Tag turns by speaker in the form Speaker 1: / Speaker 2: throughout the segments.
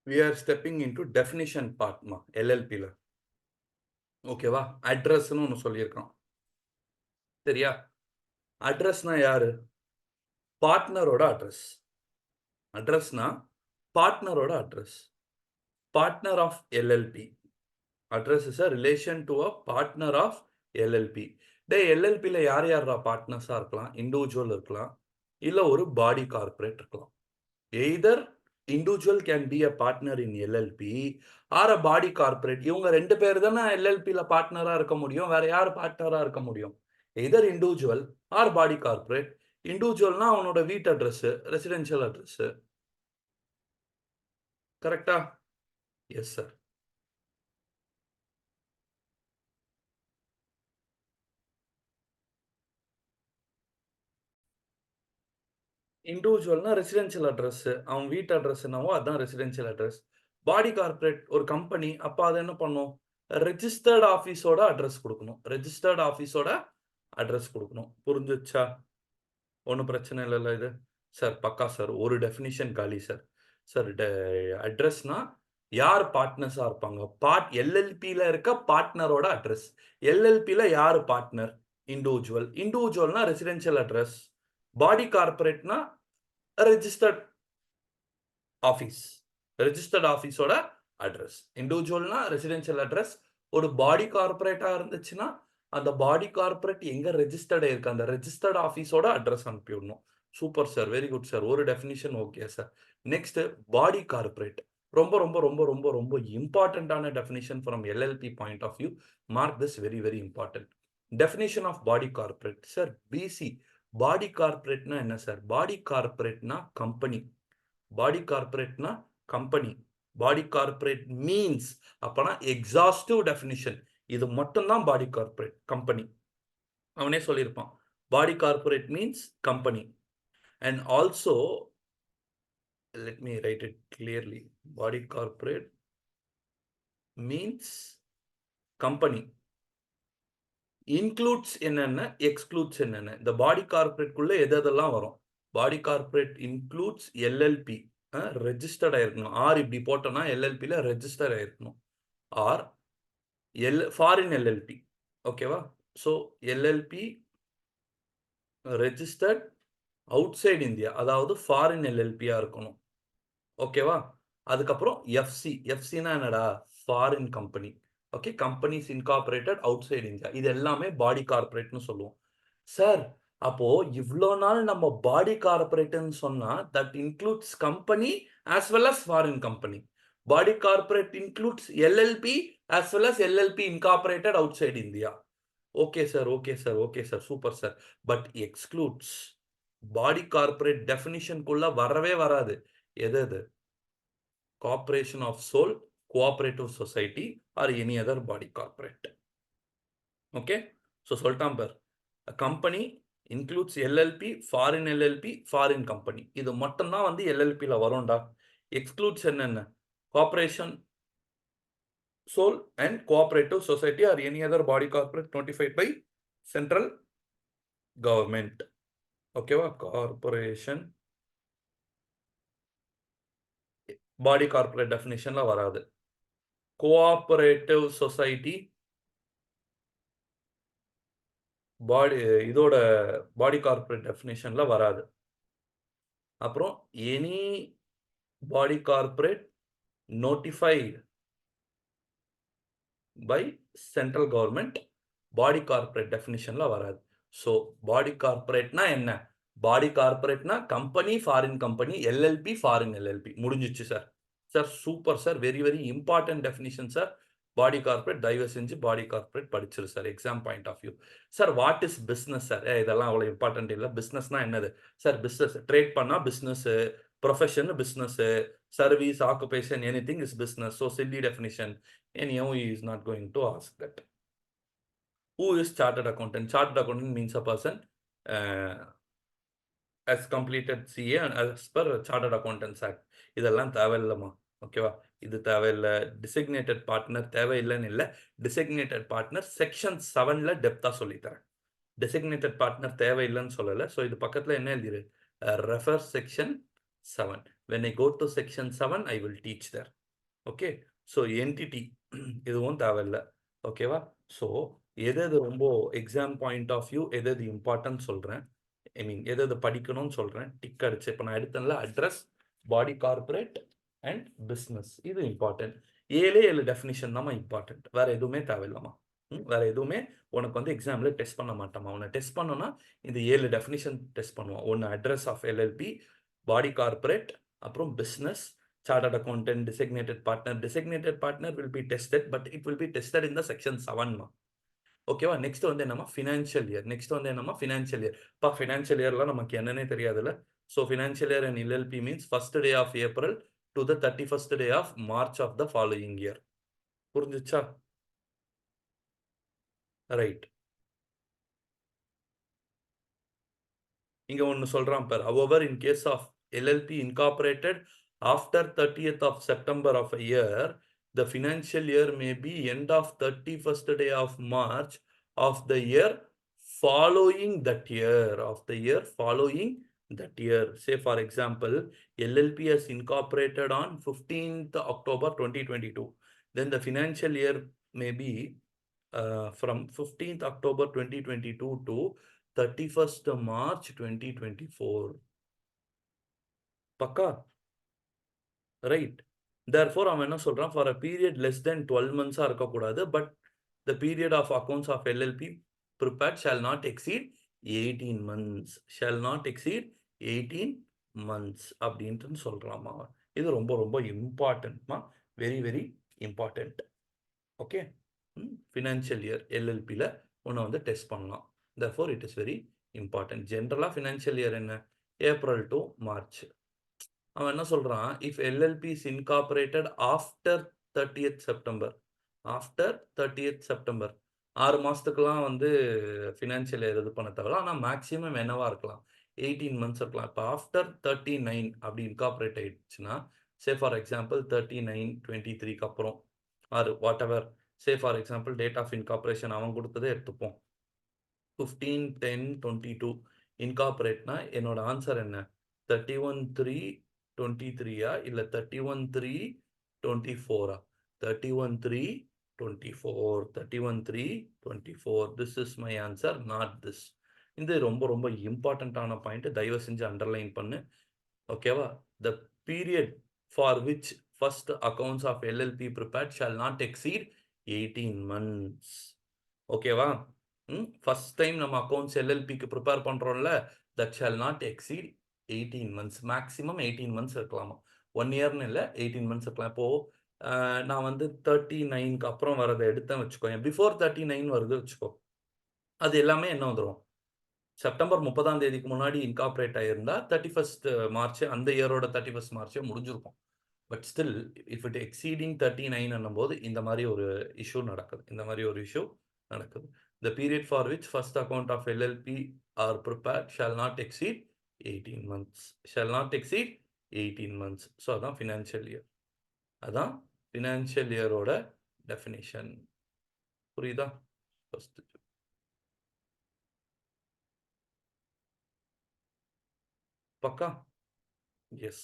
Speaker 1: we are stepping into definition part மா எல்எல்பியில். ஓகேவா? அட்ரஸ்ன்னு ஒன்று சொல்லியிருக்கோம். சரியா? அட்ரஸ்னா யாரு? பார்ட்னரோட அட்ரஸ். அட்ரஸ்னா பார்ட்னரோட address. Partner of LLP. Address is a relation to a partner of LLP. டே எல்எல்பியில் யார் யாரா பார்ட்னர்ஸாக இருக்கலாம்? இண்டிவிஜுவல் இருக்கலாம், இல்லை ஒரு பாடி கார்பரேட் இருக்கலாம். Either individual can be a partner in LLP or a body corporate. இவங்க ரெண்டு பேர் தானே எல்எல்பியில் பார்ட்னராக இருக்க முடியும். வேற யார் பார்ட்னராக இருக்க முடியும்? Either individual or body corporate. இண்டிவிஜுவல்னா அவனோட வீட்டு அட்ரஸ், ரெசிடென்ஷியல் அட்ரஸ். கரெக்டா? Yes sir. இண்டிவிஜுவல்னா ரெசிடென்ஷியல் அட்ரஸ், அவன் வீட்டு அட்ரஸ் என்னவோ அதான் ரெசிடென்ஷியல் அட்ரஸ். பாடி கார்பரேட் ஒரு கம்பெனி, அப்போ அது என்ன பண்ணும்? ரெஜிஸ்டர்ட் ஆஃபீஸோட அட்ரஸ் கொடுக்கணும். ரெஜிஸ்டர்ட் ஆஃபீஸோட அட்ரஸ் கொடுக்கணும். புரிஞ்சுச்சா? ஒன்றும் பிரச்சனை இல்லைல்ல இது? சார் பக்கா சார். ஒரு டெஃபினிஷன் காலி சார். சார் அட்ரஸ்னா யார் பார்ட்னர்ஸாக இருப்பாங்க? எல்எல்பியில் இருக்க பார்ட்னரோட அட்ரஸ். எல்எல்பியில் யார் பார்ட்னர்? இண்டிவிஜுவல். இண்டிவிஜுவல்னா ரெசிடென்ஷியல் அட்ரஸ். பாடி கார்பரேட்னா ரெஜிஸ்டர்ட் ஆஃபீஸ். ரெஜிஸ்டர்ட் ஆஃபீஸோட அட்ரஸ். இண்டிவிஜுவல்னா ரெசிடென்ஷியல் அட்ரஸ். ஒரு பாடி கார்பரேட்டாக இருந்துச்சுன்னா அந்த பாடி கார்பரேட் எங்க ரெஜிஸ்டர்ட் இருக்கு அந்த ரெஜிஸ்டர்ட் ஆஃபீஸோட அட்ரஸ் அனுப்பிவிடணும். Super sir, very good sir. ஒரு definition okay sir. Next body corporate. ரொம்ப ரொம்ப ரொம்ப ரொம்ப ரொம்ப இம்பார்ட்டன்டான definition from LLP point of view. Mark this very very important. Definition of body corporate. Sir BC body கார்பரேட்னா என்ன சார்? பாடி கார்பரேட்னா கம்பெனி. பாடி கார்பரேட்னா கம்பெனி. பாடி கார்பரேட் மீன்ஸ் அப்பனா எக்ஸாஸ்டிவ் டெஃபினிஷன். இது மட்டும்தான் பாடி கார்பரேட் கம்பெனி. அவனே சொல்லியிருப்பான். Body corporate means company. And also let me write it clearly. Body corporate means company. Includes என்னென்ன, excludes என்னென்ன. இந்த பாடி கார்பரேட்குள்ள எதெல்லாம் வரும்? Body corporate includes LLP. Registered ஆயிருக்கணும். ஆர் இப்படி போட்டோம்னா எல்எல்பியில் ரெஜிஸ்டர் ஆயிருக்கணும். Or foreign LLP. ஓகேவா? So LLP registered outside India, அதாவது ஃபாரின் எல்எல்பியா இருக்கணும். ஓகேவா? அதுக்கப்புறம் எஃப்சி. எஃப்சினா என்னடா? Foreign company. Okay, companies incorporated outside India. இது எல்லாமே பாடி கார்பரேட்னு சொல்லுவோம். சார் அப்போ இவ்வளோ நாள் நம்ம பாடி கார்பரேட்னு சொன்னா that includes company as well as foreign company. Body corporate includes LLP as well as LLP incorporated outside India. Okay sir, okay sir, okay sir, super sir. But excludes body corporate டெஃபினிஷனுக்குள்ள வரவே வராது. எது? Corporation of sole, cooperative society or any other body corporate. Okay, so சொல்லிட்டான் பார். A company includes LLP, foreign LLP, foreign company. இது மட்டும்தான் வந்து LLPல வரும்டா. Excludes என்னென்ன? Corporation, sole and cooperative society or any other body corporate notified by central government. ஓகேவா? Corporation, பாடி corporate டெஃபினிஷன்ல வராது. Cooperative society பாடி இதோட பாடி corporate டெஃபினிஷன்ல வராது. அப்புறம் any body corporate notified by central government body corporate டெஃபினிஷன்ல வராது. ஸோ பாடி கார்பரேட்னா என்ன? பாடி கார்பரேட்னா company, foreign company, LLP, foreign LLP. முடிஞ்சிச்சு sir. Sir super sir, very very important definition sir. Body corporate தயவு செஞ்சு பாடி கார்பரேட் படிச்சிரு sir, exam point of view. Sir what is business sir? இதெல்லாம் அவ்வளோ important இல்லை. பிஸ்னஸ்னா என்னது சார்? பிஸ்னஸ் ட்ரேட் பண்ணா business, profession business, service, occupation, any thing is business. So chilli definition. Anyhow, he is not going to ask that. Who is chartered accountant? Chartered accountant means a person has completed CA and as per Chartered Accountants Act. இதெல்லாம் தேவையில்லைமா. ஓகேவா? இது தேவையில்லை. Designated partner தேவையில்லைன்னு இல்லை. Designated partner section 7ல டெப்த்தாக சொல்லித்தரேன். Designated partner தேவையில்லைன்னு சொல்லலை. ஸோ இது பக்கத்தில் என்ன எழுதிரு? Refer section 7. When I go to section 7, I will teach there. Okay. So entity இதுவும் தேவையில்லை. ஓகேவா? ஸோ எது ரொம்ப எக்ஸாம் பாயிண்ட் ஆஃப் வியூ எது இம்பார்ட்டன்ட் சொல்கிறேன், ஐ மீன் எது படிக்கணும்னு சொல்கிறேன். டிக் அடிச்சு இப்போ நான் எடுத்தேன்ல address, body corporate and business, இது இம்பார்ட்டன்ட். 7 டெஃபினிஷன் தான் இம்பார்ட்டன்ட், வேற எதுவுமே தேவையில்லாமா. வேற எதுவுமே உனக்கு வந்து எக்ஸாம்ல டெஸ்ட் பண்ண மாட்டோமா. உன்னை டெஸ்ட் பண்ணோன்னா இந்த 7 டெஃபினிஷன் டெஸ்ட் பண்ணுவோம். ஒன்று address of LLP, body corporate, அப்புறம் business, chartered accountant, designated partner. Designated partner will be tested, but it will be tested in the section 7. ஓகேவா? நெக்ஸ்ட் வந்து என்னமா ஃபினான்ஷியல் இயர். நெக்ஸ்ட் வந்து என்னமா ஃபினான்ஷியல் இயர். இப்போ financial இயர்லாம் நமக்கு என்னன்னே தெரியாதுல்ல. So financial year and LLP means first day of April to the 31st day of March of the following year. புரிஞ்சுச்சா? ரைட். இங்க ஒன்று சொல்றான் பார். however in case of LLP incorporated after 30th of September of a year, the financial year may be end of 31st day of March of the year following that year, of the year following that year. Say for example, LLP is incorporated on 15th October 2022. Then the financial year may be from 15th October 2022 to 31st March 2024. Pakka? Right. Therefore, அவன் என்ன சொல்றான், for a period less than 12 months இருக்கக்கூடாது, but the period of accounts of LLP prepared shall not exceed 18 months. Shall not exceed 18 months அப்படின்ட்டு சொல்றான் அவன். இது ரொம்ப ரொம்ப இம்பார்ட்டன்ட்மா, very very important. Okay. Financial year எல்எல்பியில் உன்னை வந்து டெஸ்ட் பண்ணலாம். Therefore, it is very important. General financial year என்ன? April to March. அவன் என்ன சொல்றான், if LLP is incorporated after 30th September, after 30th September, 6 மாசத்துக்குலாம் வந்து ஃபினான்ஷியல் இயர் இது பண்ண தேவையில்ல. ஆனால் மேக்ஸிமம் என்னவா இருக்கலாம், 18 months இருக்கலாம். இப்போ ஆஃப்டர் 39 அப்படி இன்கார்பரேட் ஆயிடுச்சுன்னா, சே ஃபார் எக்ஸாம்பிள் 39/23க்கு அப்புறம் ஆர் வாட் எவர், say for example date of incorporation அவன் கொடுத்ததே எடுத்துப்போம், 15/10/22 இன்கார்பரேட்னா என்னோட ஆன்சர் என்ன, 31/3/23 இல்ல 31/3/24? 31/3/24, 31/3/24. This is my answer, not this. இது ரொம்ப ரொம்ப இம்பார்ட்டண்ட்டான பாயிண்ட், தயவு செஞ்சு அண்டர்லைன் பண்ணு. ஓகேவா? The period for which first accounts of LLP prepared shall not exceed 18 months. ஓகேவா? ஃபர்ஸ்ட் டைம் நம்ம அக்கௌண்ட்ஸ் எல்எல்பிக்கு ப்ரிப்பேர் பண்ணுறோம்ல, that shall not exceed 18 months. Maximum 18 months இருக்கலாமா. 1 yearன்னு இல்லை, 18 months இருக்கலாம். இப்போது நான் வந்து 39க்கு அப்புறம் வரதை எடுத்தேன் வச்சுக்கோ, பிஃபோர் 39 வருது வச்சுக்கோ, அது எல்லாமே என்ன வந்துடும், செப்டம்பர் 30ஆம் தேதிக்கு முன்னாடி இன்கார்பரேட் ஆகியிருந்தா 31st March அந்த இயரோட 31st March முடிஞ்சிருக்கும். But still if it exceeding 39 என்னும்போது இந்த மாதிரி ஒரு இஷ்யூ நடக்குது. The period for which first account of LLP are prepared shall not exceed 18 months. Shall not exceed 18 months. So, அதான் financial year. அதான் financial year ஓட definition. புரியுதா? First. பக்கா? Yes.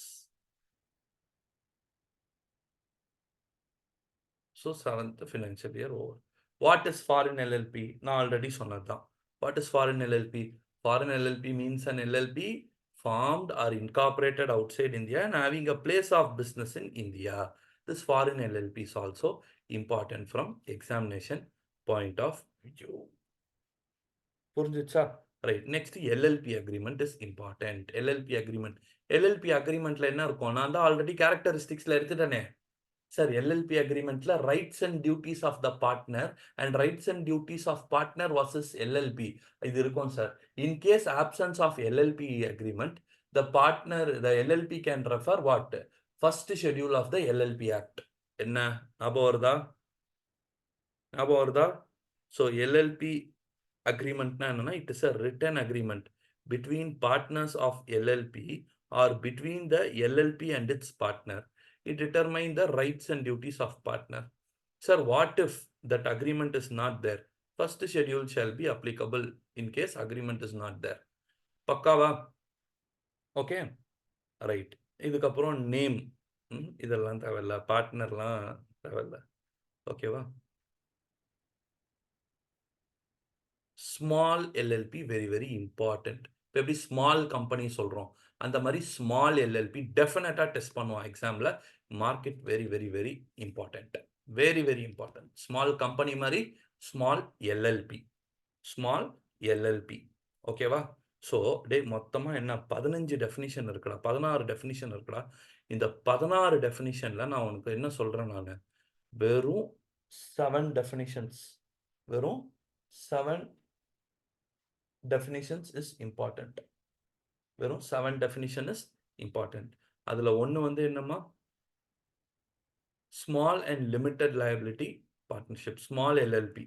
Speaker 1: So, 7th financial year over. What is foreign LLP? நான் already சொன்னதுதான். What is foreign LLP? Foreign LLP means an LLP formed or incorporated outside India and having a place of business in India. This foreign LLP is also important from examination point of view. புரிஞ்சுச்சா? Right. Next LLP agreement is important. LLP agreementல என்ன இருக்கும், நான் தான் already கேரக்டரிஸ்டிக்ஸ்ல எடுத்துட்டேனே sir. LLP அக்ரிமெண்ட்ல rights and duties of the partner and rights and duties of partner versus LLP இது இருக்கும் sir. In case absence of LLP agreement, the LLP can refer what, first schedule of the LLP act. என்ன ஞாபகம் வருதா? So LLP அக்ரிமெண்ட்னா என்னன்னா, it is a written agreement between partners of LLP or between the LLP and its partner. It determines the rights and duties of partner. Sir, what if that agreement is not there? First schedule shall be applicable in case agreement is not there. Pakkava? Okay. Right. இதுக்கப்புறம் name. இதெல்லாம் தேவையில்ல. பார்ட்னர்லாம் தேவையில்ல. ஓகேவா? Small LLB very very important. இப்போ எப்படி small company சொல்கிறோம், அந்த மாதிரி ஸ்மால் எல்எல்பி டெஃபினட்டாக டெஸ்ட் பண்ணுவோம் எக்ஸாமில். Market very very very important. Very very important. Small company மாதிரி ஸ்மால் எல்எல்பி. Small LLB. ஓகேவா? ஸோ டே மொத்தமாக என்ன 15 டெஃபினிஷன் இருக்குடா, 16 டெஃபினிஷன் இருக்குடா. இந்த 16 டெஃபினிஷனில் நான் உனக்கு என்ன சொல்கிறேன், நான் வெறும் 7 டெஃபினிஷன்ஸ், வெறும் 7 definitions is important. வெறும் 7 definition is important. அதுல ஒண்ணு வந்து என்னமா, small and limited liability partnership, small LLP.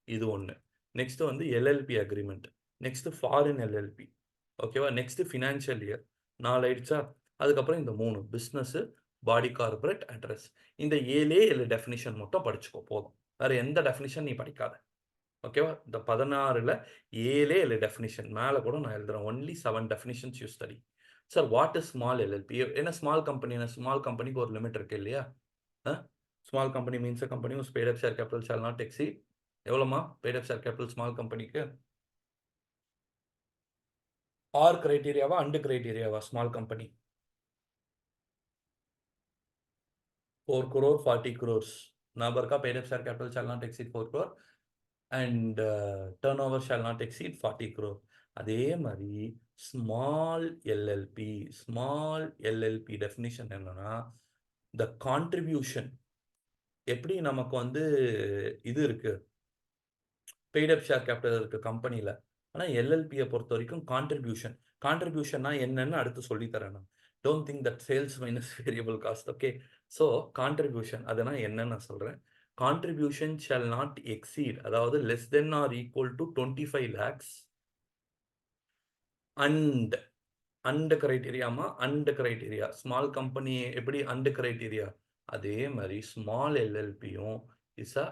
Speaker 1: இது ஒண்ணு. நெக்ஸ்ட் வந்து LLP agreement. Next foreign LLP. ஓகேவா? Next financial year. 4 ஆயிடுச்சா? அதுக்கப்புறம் இந்த 3 business, body corporate, address. இந்த 7 டெஃபினிஷன் மட்டும் படிச்சுக்கோ போதும். வேற எந்த டெஃபினிஷன் நீ படிக்காத. ஓகேவா? இந்த 16ல் 7 டெஃபினிஷன். மேலே கூட நான் எழுதுறேன். Only 7 definitions you study. Sir what is small LLP? என்ன ஸ்மால் கம்பெனி? ஸ்மால் கம்பெனிக்கு ஒரு லிமிட் இருக்கு இல்லையா? Small company means a company whose paid up share capital shall not exceed எவ்வளோமா? paid up share capital small கம்பெனிக்கு or கிரைட்டீரியாவா and கிரைட்டீரியாவா? Small company 4 crore 40 crores. ஞாபகம் இருக்கா? paid up share capital shall not exceed 4 crore and turnover shall not exceed 40 crore. அதே மாதிரி small LLB definition என்னன்னா, the contribution. எப்படி நமக்கு வந்து இது இருக்கு, பெய்ட் அப் ஷேர் கேபிட்டல் இருக்கு கம்பெனியில். ஆனால் எல்எல்பியை பொறுத்த வரைக்கும் கான்ட்ரிபியூஷன்னா என்னன்னு அடுத்து சொல்லித்தரேன் நான். Don't think that sales minus variable cost. Okay, so contribution அதுனா என்னன்னு நான் சொல்கிறேன். கான்ட்ரிபியூஷன் ஷால் நாட் எக்ஸீட், அதாவது less than or equal to 25 lakhs. And கிரைட்டீரியாமா, அண்ட் கிரைட்டீரியா. ஸ்மால் கம்பெனி எப்படி அண்ட் கிரைட்டீரியா, அதே மாதிரி ஸ்மால் எல்எல்பியும் இஸ் அ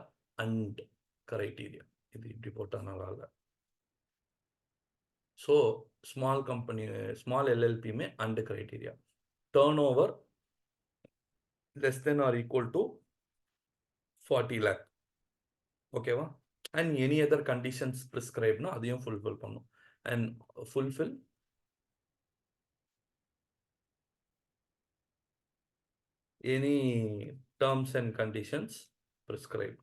Speaker 1: அண்ட் கிரைட்டீரியா. இது இப்படி போட்டால் நல்லா இல்லை. ஸோ ஸ்மால் கம்பெனி, ஸ்மால் எல்எல்பியுமே and criteria. Turnover less than or equal to 40 lakh. ஓகேவா? அண்ட் எனி அதர் கண்டிஷன்ஸ் ப்ரிஸ்கிரைப்னா அதையும் ஃபுல்ஃபில் பண்ணும். And fulfil any terms and conditions prescribed.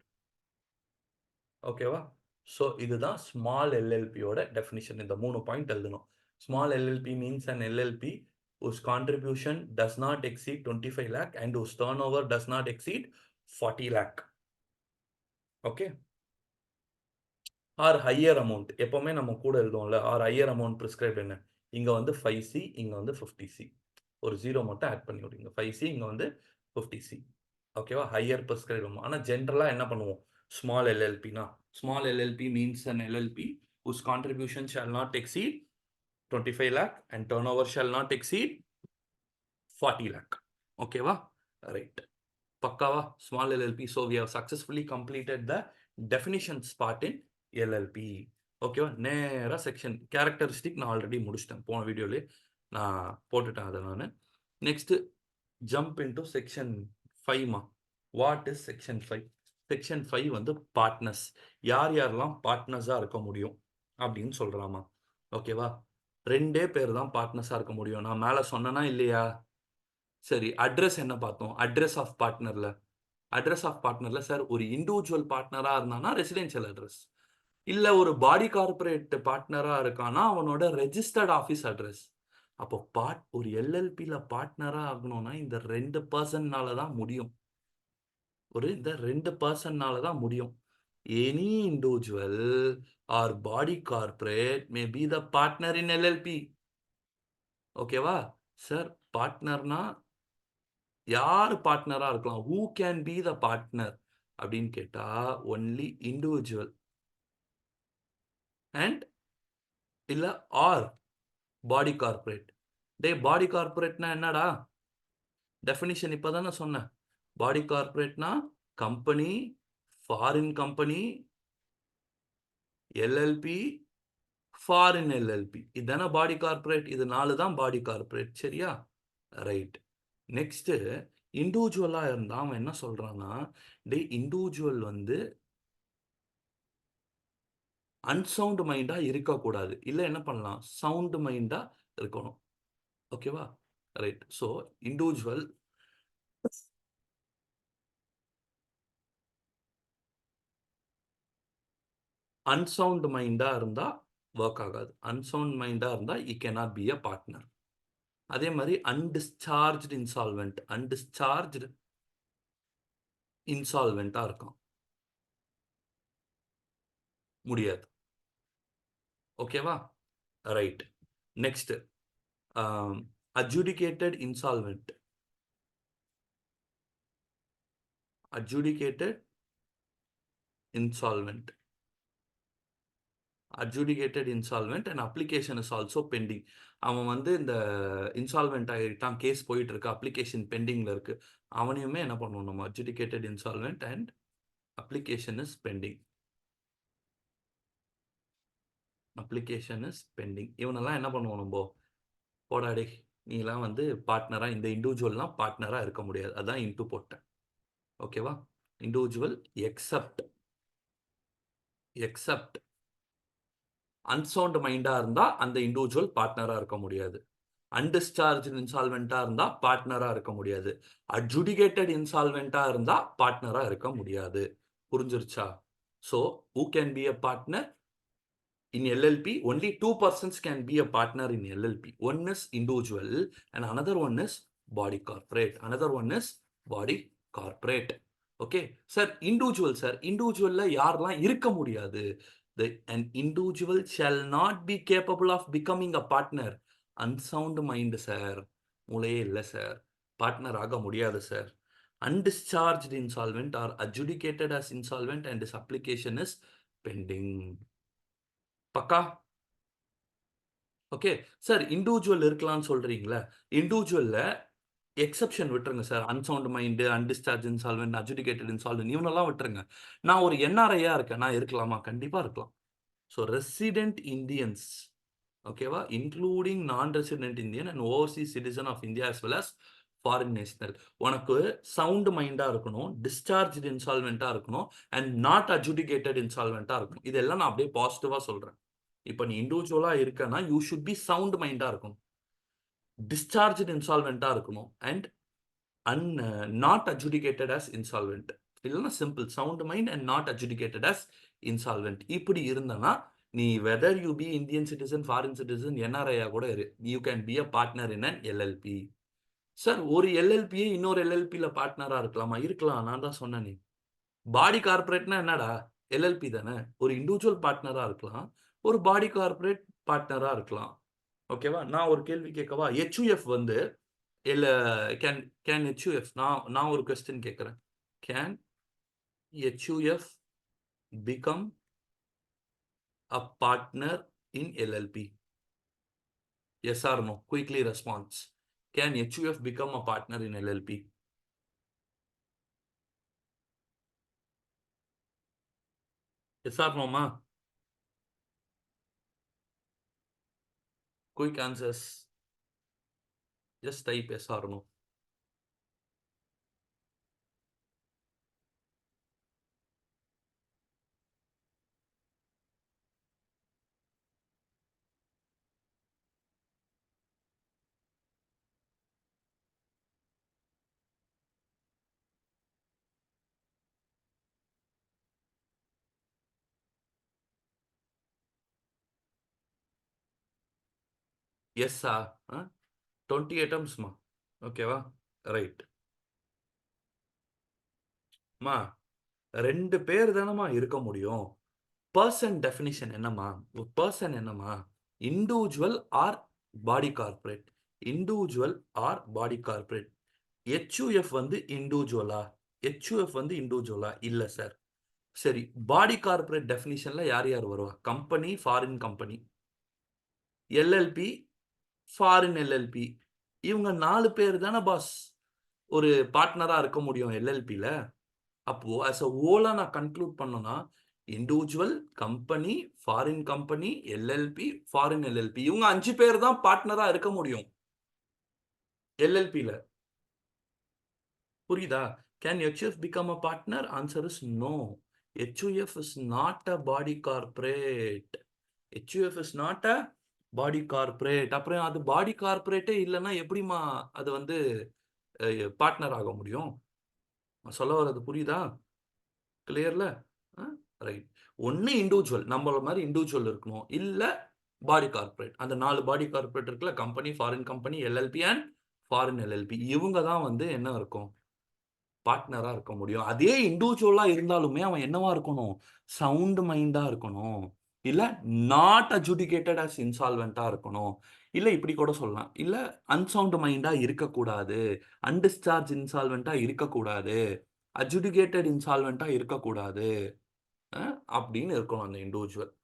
Speaker 1: ஓகேவா? ஸோ இதுதான் ஸ்மால் எல்எல்பியோட டெஃபினிஷன். இந்த 3 பாயிண்ட் எழுதணும். Small LLP means an LLP whose contribution does not exceed 25 lakh and whose turnover does not exceed 40 lakh. Okay, or higher amount. எப்பவுமே நம்ம கூட எழுதுவோம்ல, or higher amount prescribe என்ன, இங்கே வந்து 5C, இங்கே வந்து 50C. ஒரு 0 மட்டும் ஆட் பண்ணி விடுங்க. 5C, இங்கே வந்து 50C. ஓகேவா? Higher prescribe. ஆனால் ஜென்ரலாக என்ன பண்ணுவோம், ஸ்மால் எல்எல்பினா, small LLP means an LLP whose contribution shall not exceed 25 lakh and turnover shall not exceed 40 lakh. ஓகேவா? ரைட், பக்காவா? Small LLB. So we have successfully completed the definitions part in LLB. ஓகேவா? நேராக section characteristic நான் already முடிச்சிட்டேன், போன வீடியோலே நான் போட்டுட்டேன் அதை நான். நெக்ஸ்ட் ஜம்ப் இன்டு செக்ஷன் 5மா. What is section 5? செக்ஷன் 5 வந்து பார்ட்னர்ஸ். யார் யாரெல்லாம் பார்ட்னர்ஸாக இருக்க முடியும் அப்படின்னு சொல்கிறாமா. ஓகேவா? 2 பேர் தான் பார்ட்னர்ஸாக இருக்க முடியும். நான் மேலே சொன்னேன்னா இல்லையா? சரி, அட்ரஸ் என்ன பார்த்தோம்? அட்ரஸ் ஆஃப் பார்ட்னரில், அட்ரஸ் ஆஃப் பார்ட்னரில் சார் ஒரு இண்டிவிஜுவல் பார்ட்னராக இருந்தானா ரெசிடென்ஷியல் அட்ரஸ், இல்லை ஒரு பாடி கார்பரேட் பார்ட்னராக இருக்கானா அவனோட ரெஜிஸ்டர்ட் ஆஃபீஸ் அட்ரஸ். அப்போ ஒரு எல்எல்பியில் பார்ட்னராக ஆகணும்னா இந்த 2 பர்சன்னால தான் முடியும். இந்த 2 பர்சன்னால தான் முடியும். Any individual or body corporate may be the partner in LLP. ஓகேவா? சார் பார்ட்னர்னா யார் பார்ட்னராக இருக்கலாம்? Who can be the partner அப்படின்னு கேட்டால் ஒன்லி இண்டிவிஜுவல் அண்ட் இல்லை ஆர் பாடி கார்பரேட். டே பாடி கார்பரேட்னா என்னடா டெஃபினிஷன்? இப்போ தானே சொன்னேன். பாடி கார்பரேட்னா company, foreign company, LLP, foreign LLP. இதுதானே பாடி கார்பரேட். இது 4 தான் பாடி கார்பரேட். சரியா? ரைட். நெக்ஸ்ட் இண்டிவிஜுவலா இருந்தா அவன் என்ன சொல்றான்னா, டேய் இண்டிவிஜுவல் வந்து அன்சவுண்ட் மைண்டா இருக்கக்கூடாது. இல்ல என்ன பண்ணலாம்? சவுண்ட் மைண்டா இருக்கணும். ஓகேவா? ரைட். ஸோ இண்டிவிஜுவல் அன்சவுண்ட் மைண்டா இருந்தா வொர்க் ஆகாது. அன்சவுண்ட் மைண்டா இருந்தா he cannot be a partner. அதே மாரி அன்டிஸ்சார்ஜ்டு இன்சால்வென்ட். அன்டிஸ்சார்ஜ்டு இன்சால்வென்ட்டா இருக்கான். முடியாது. ஓகேவா? Right. Next adjudicated insolvent. Adjudicated insolvent. Adjudicated insolvent and application is also pending. அவன் வந்து இந்த இன்சால்வென்ட் ஆகிட்டான், கேஸ் போயிட்டு இருக்கு, அப்ளிகேஷன் பெண்டிங்ல இருக்கு. அவனையுமே என்ன பண்ணுவோம் நம்ம? Adjudicated insolvent and application is pending. Application is pending. இவனெல்லாம் என்ன பண்ணுவோம் நம்ம? போடா டேய், நீலாம் வந்து பார்ட்னரா, இந்த இண்டிவிஜுவல்லாம் பார்ட்னரா இருக்க முடியாது. அதான் இன்டு போட்டேன். ஓகேவா? இண்டிவிஜுவல் எக்ஸப்ட் எக்ஸப்ட் அன்சவுண்ட் மைண்டா இருந்தா அந்த இண்டிவிஜுவல் பார்ட்னரா இருக்க முடியாது. அன்டிஸ்சார்ஜ் இன்சால்வெண்டா இருந்தா பார்ட்னரா இருக்க முடியாது. அட்ஜுடிகேட்டட் இன்சால்வெண்டா இருந்தா பார்ட்னரா இருக்க முடியாது. புரிஞ்சிருச்சா? So who can be a partner in LLP? Only two persons can be a partner in LLP. One is individual and another one is body corporate. Another one is body corporate. Okay. Sir, individual sir. Individual யாரெல்லாம் இருக்க முடியாது? An individual shall not be capable of becoming a partner. Unsound mind sir. மூளையே இல்ல sir. Partner ஆக முடியாது sir. Undischarged insolvent or adjudicated as insolvent and his application is pending. பக்கா? Okay. Sir individual இருக்கலாம்னு சொல்றீங்கல்ல. இண்டிவிஜுவல்ல எக்செப்ஷன் விட்டுருங்க sir. Unsound mind, அன்டிஸ்சார்ஜ் இன்சால்வென்ட், adjudicated இன்சால்வென்ட் இவனெல்லாம் விட்டுருங்க. நான் ஒரு என்ஆர்ஐயா இருக்கேன். நான் இருக்கலாமா? கண்டிப்பா இருக்கலாம். ஸோ ரெசிடென்ட் இந்தியன்ஸ், ஓகேவா? Including non resident Indian and overseas citizen of India as well as foreign national. உனக்கு சவுண்ட் மைண்டா இருக்கணும், டிஸ்சார்ஜ்டு இன்சால்வென்ட்டா இருக்கணும் அண்ட் நாட் அட்ஜுடிகேட்டட் இன்சால்வென்ட்டா இருக்கணும். இதெல்லாம் நான் அப்படியே பாசிட்டிவா சொல்றேன். இப்ப நீ இண்டிவிஜுவலா இருக்கன்னா யூ ஷுட் பி சவுண்ட் மைண்டா இருக்கணும், டிஸ்சார்ஜ்டு இன்சால்வென்ட்டா இருக்கணும் and un not adjudicated as insolvent. இல்லைன்னா simple sound mind and not adjudicated as insolvent. இப்படி இருந்தனா நீ whether you be Indian citizen, foreign citizen, என்ஆர்ஐயா கூட இரு, you can be a partner in an LLP. Sir ஒரு எல்எல்பியே இன்னொரு எல்எல்பியில பார்ட்னரா இருக்கலாமா? இருக்கலாம். நான் தான் சொன்னேனே. பாடி கார்ப்பரேட்னா என்னடா? எல்எல்பி தானே. ஒரு இண்டிவிஜுவல் பார்ட்னரா இருக்கலாம், ஒரு பாடி கார்ப்பரேட் பார்ட்னரா இருக்கலாம். ஓகேவா? நான் ஒரு கேள்வி கேட்கவா? ஹெச்யூஎஃப் வந்து இல்ல கேன் கேன் ஹெச்யூஎஃப், நான் ஒரு கொஸ்டின் கேட்கிறேன். Can HUF become a partner in LLP? Yes or no? Quickly response. Can HUF become a partner in LLP? Yes or நோமா? Quick answers. Just type yes or no. எஸ்ஸா? 20 ஐட்டம்ஸ்மா. ஓகேவா? Right. மா 2 பேர் தானம்மா இருக்க முடியும். பர்சன் டெஃபினிஷன் என்னம்மா? பர்சன் என்னம்மா? Individual or body corporate. Individual or body corporate. HUF வந்து இண்டிவிஜுவலா? ஹெச்யூஎஃப் வந்து இண்டிவிஜுவலா? இல்ல சார். சரி, பாடி கார்ப்பரேட் டெஃபினிஷன்ல யார் யார் வருவா? Company, foreign company, LLP, foreign LLB. இவங்க 4 பேர் தானே பாஸ் ஒரு பார்ட்னரா இருக்க முடியும் எல்எல்பில. அப்போ ஆஸ் அ ஹோலா நான் கன்க்ளூட் பண்ணோம்னா individual, company, foreign company, LLP, foreign LLB இவங்க 5 பேர் தான் பார்ட்னரா இருக்க முடியும் எல்எல்பில. புரியுதா? Can HUF become a partner? Answer is no. HUF is not a body corporate. HUF is not a body corporate. அப்புறம் அது பாடி கார்ப்பரேட்டே இல்லன்னா எப்படிம்மா அது வந்து பார்ட்னர் ஆக முடியும்? நான் சொல்ல வர்றது புரியுதா? கிளியர்ல? ரைட். ஒண்ணு இண்டிவிஜுவல். நம்மள மாரி இண்டிவிஜுவல் இருக்கணும். இல்ல பாடி கார்ப்பரேட். அந்த 4 பாடி கார்ப்பரேட் இருக்குல்ல. Company, foreign company, LLP and foreign LLP. இவங்க தான் வந்து என்ன இருக்கும்? பார்ட்னரா இருக்க முடியும். அதே இண்டிவிஜுவலா இருந்தாலுமே அவன் என்னவா இருக்கணும்? சவுண்ட் மைண்டா இருக்கணும். இல்ல நாட் அட்ஜுடிகேட்டட் அஸ் இன்சால்வென்ட்டா இருக்கணும். இல்ல இப்படி கூட சொல்லலாம். இல்ல அன்சவுண்ட் மைண்டா இருக்கக்கூடாது. அன்டிஸ்சார்ஜ் இன்சால்வென்ட்டா இருக்கக்கூடாது. அட்ஜுடிகேட்டட் இன்சால்வென்ட்டா இருக்கக்கூடாது. அ அப்படின்னு இருக்கணும் அந்த இண்டிவிஜுவல்.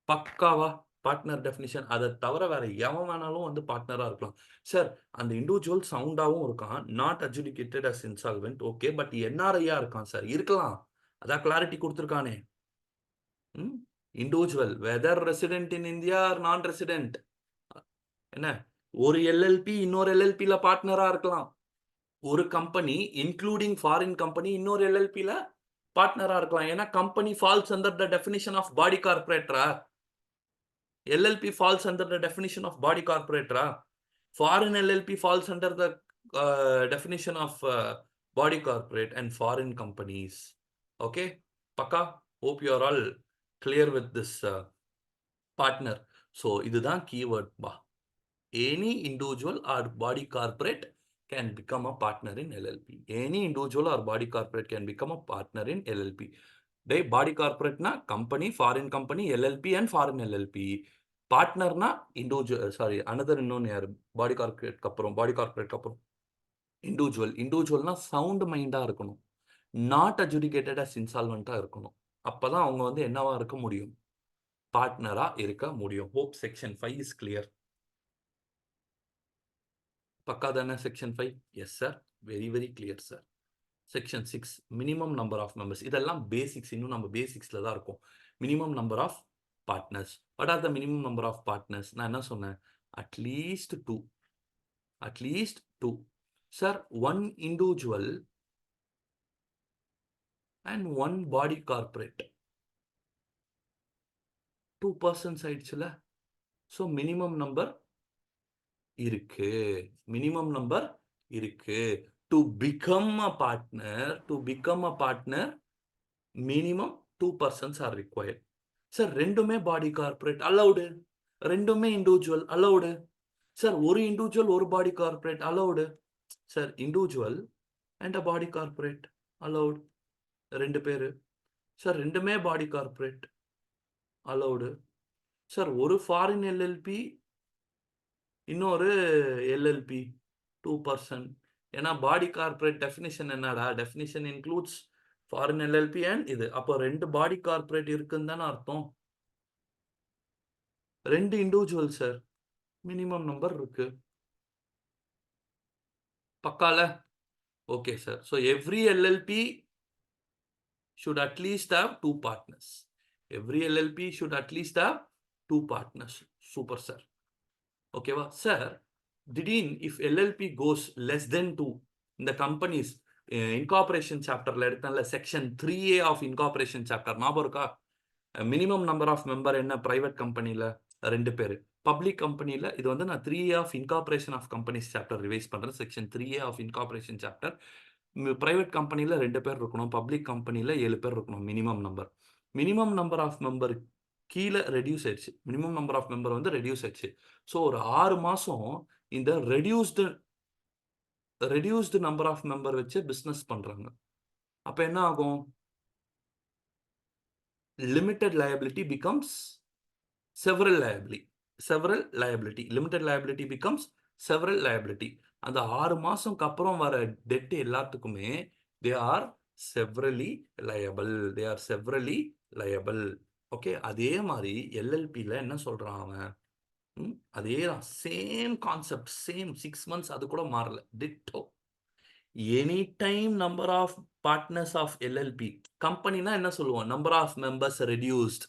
Speaker 1: பக்காவா பார்ட்னர் டெஃபினிஷன். அத தவிர வேற எவன் வேணாலும் வந்து பார்ட்னரா இருக்கலாம். சார் அந்த இண்டிவிஜுவல் சவுண்டாவும் இருக்கான். Not adjudicated as insolvent. Okay. But என்ஆர்ஐயா இருக்கான் சார். இருக்கலாம். அதான் கிளாரிட்டி குடுத்திருக்கானே. ம். Individual whether resident in India or non resident. என்ன? ஒரு எல்எல்பி இன்னொரு எல்எல்பில பார்ட்னரா இருக்கலாம். ஒரு கம்பெனி இன்க்ளூடிங் ஃபாரின் கம்பெனி இன்னொரு எல்எல்பில பார்ட்னரா இருக்கலாம். ஏன்னா company falls under the definition of body கார்ப்பரேட்ரா. LLP falls under the definition of body corporator. Foreign LLP falls under the definition of body corporate and foreign companies. Okay, Paka. Hope you are all clear with this partner. So, இதுதான் keyword பா. Any individual or body corporate can become a partner in LLP. Any individual or body corporate can become a partner in LLP. டேய் body கார்ப்பரேட்னா company, foreign company, LLP and foreign LLP. பார்ட்னர்னா individual sorry another இன்னொன்னு யாரு? பாடி கார்ப்பரேட்க்கு அப்புறம் individual. இண்டிவிஜுவல்னா sound மைண்டா இருக்கணும். Not adjudicated as இன்சால்வென்ட்டா இருக்கணும். அப்பதான் அவங்க வந்து என்னவா இருக்க முடியும்? பார்ட்னரா இருக்க முடியும். Hope section 5 is clear. பக்கா தானே section 5? Yes sir. Very very clear sir. Section 6 minimum number of members. இதெல்லாம் பேசிக்ஸ். இன்னும் நம்ம பேசிக்ஸ்ல தான் இருக்கோம். Minimum number of partners. What are the minimum number of partners? நான் என்ன சொன்னேன்? At least 2. At least 2. Sir 1 individual and 1 body corporate. 2 persons ஆயிடுச்சுல. ஸோ மினிமம் நம்பர் இருக்கு. மினிமம் நம்பர் இருக்கு. To become a partner minimum 2 persons are required. Sir ரெண்டுமே body corporate allowed. ரெண்டுமே individual allowed. Sir ஒரு individual ஒரு body corporate allowed. Sir individual and a body corporate allowed. 2 பேரு. Sir ரெண்டுமே body corporate allowed. Sir ஒரு foreign LLP இன்னொரு LLP 2%. ஏன்னா body corporate definition என்னடா? Definition includes foreign LLP and இது. அப்போ 2 பாடி கார்ப்பரேட் இருக்குன்னு தானே அர்த்தம். 2 இண்டிவிஜுவல் சார். மினிமம் நம்பர் இருக்கு. பக்கால? Okay sir. So every LLP should at least have 2 partners. Every LLP should at least have 2 partners. Super sir. ஓகேவா? Sir திடீர்னு if LLP goes less than 2 இந்த கம்பெனிஸ் இன்கார்பரேஷன் சாப்டர்ல எடுத்தேன்ல section 3A of incorporation chapter ஞாபகம் இருக்கா? Minimum number of member என்ன? Private கம்பெனில 2 பேரு. பப்ளிக் கம்பெனில இது வந்து நான் 3A of incorporation of companies chapter revise பண்றேன். Section 3A of incorporation chapter. Private கம்பெனில 2 பேர் இருக்கணும். பப்ளிக் கம்பெனில 7 பேர் இருக்கணும். Minimum number. Minimum number of member கீழ ரெடியூஸ் ஆயிடுச்சு. மினிமம் நம்பர் ஆஃப் மெம்பர் வந்து ரெடியூஸ் ஆயிடுச்சு. ஸோ ஒரு 6 மாசம் இந்த ரெடியூஸ்டு நம்பர் ஆஃப் மெம்பர் வச்சு பிசினஸ் பண்றாங்க. அப்ப என்ன ஆகும்? Limited liability becomes several liability. Limited liability becomes several liability. அந்த 6 மாசம்க்கு அப்புறம் வர டெட் எல்லாத்துக்குமே they are severally liable. Okay. அதே மாதிரி எல்எல்பில என்ன சொல்றான் அவன்? அதேதான். Same concept. Same 6 months. அது கூட மாறல. Ditto. Any time number of partners of LLP. கம்பெனினா என்ன சொல்லுவோம்? Number of members reduced.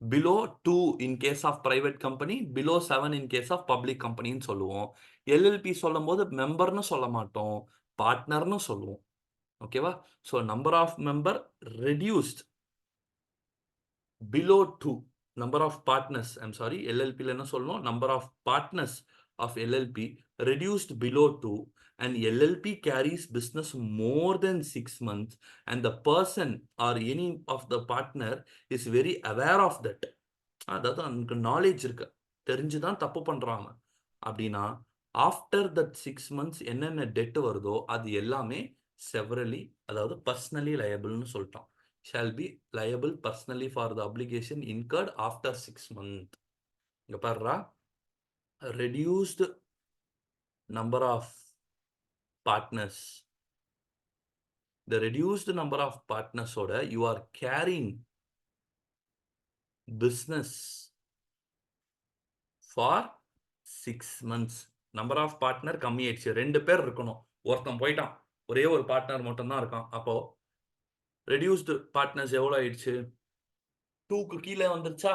Speaker 1: Below 2 in case of private company, below 7 in case of public கம்பெனின்னு சொல்லுவோம். எல்எல்பி சொல்லும் போது மெம்பர்னு சொல்ல மாட்டோம். பார்ட்னர்னு சொல்லுவோம். ஓகேவா? So number of member reduced below 2. Number of partners, I'm sorry, LLP ல என்ன சொல்லணும்? Number of partners of LLP reduced below 2 and LLP carries business more than 6 months and the person or any of the partner is very aware of that. அதாவது அவனுக்கு knowledge இருக்கு, தெரிஞ்சுதான் தப்பு பண்றாங்க அப்படின்னா ஆஃப்டர் தட் 6 months என்னென்ன debt வருதோ அது எல்லாமே செவரலி, அதாவது பர்சனலி லயபிள்னு சொல்லிட்டோம். Shall be liable personally for the application incurred after 6 months. இங்க பாருடா, reduced number of partners, the reduced number of partners ஓட you are carrying business for 6 months. Number of partner கம்மி ஆயிடுச்சு, 2 பேர் இருக்கணும், ஒருத்தன் போயிட்டான், ஒரே ஒரு பார்ட்னர் மட்டும் தான் இருக்கான். அப்போ ரெடியூஸ்டு பார்ட்னர்ஸ் எவ்வளோ ஆயிடுச்சு? 2க்கு கீழே வந்துருச்சா?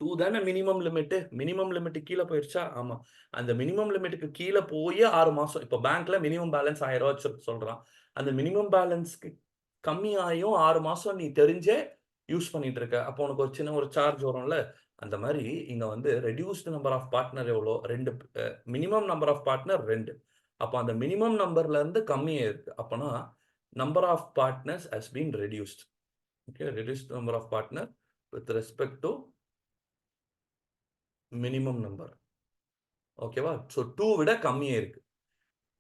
Speaker 1: 2 தானே மினிமம் லிமிட். மினிமம் லிமிட் கீழே போயிடுச்சா? ஆமா. அந்த மினிமம் லிமிட்டுக்கு கீழே போய் 6 மாசம். இப்போ பேங்க்ல மினிமம் பேலன்ஸ் 1000 ரூபாய் சொல்றான். அந்த மினிமம் பேலன்ஸ்க்கு கம்மி ஆயும் 6 மாசம் நீ தெரிஞ்சே யூஸ் பண்ணிட்டு இருக்க. அப்போ உனக்கு ஒரு சின்ன ஒரு சார்ஜ் வரும்ல. அந்த மாதிரி இங்க வந்து ரெடியூஸ்டு நம்பர் ஆஃப் பார்ட்னர் எவ்வளோ? 2. Minimum number of partner 2. அப்போ அந்த மினிமம் நம்பர்ல இருந்து கம்மியா இருக்கு. அப்போனா number of partners has been reduced. Okay, reduced number of partner with respect to minimum number. ஓகேவா? ஸோ 2 விட கம்மியா இருக்கு.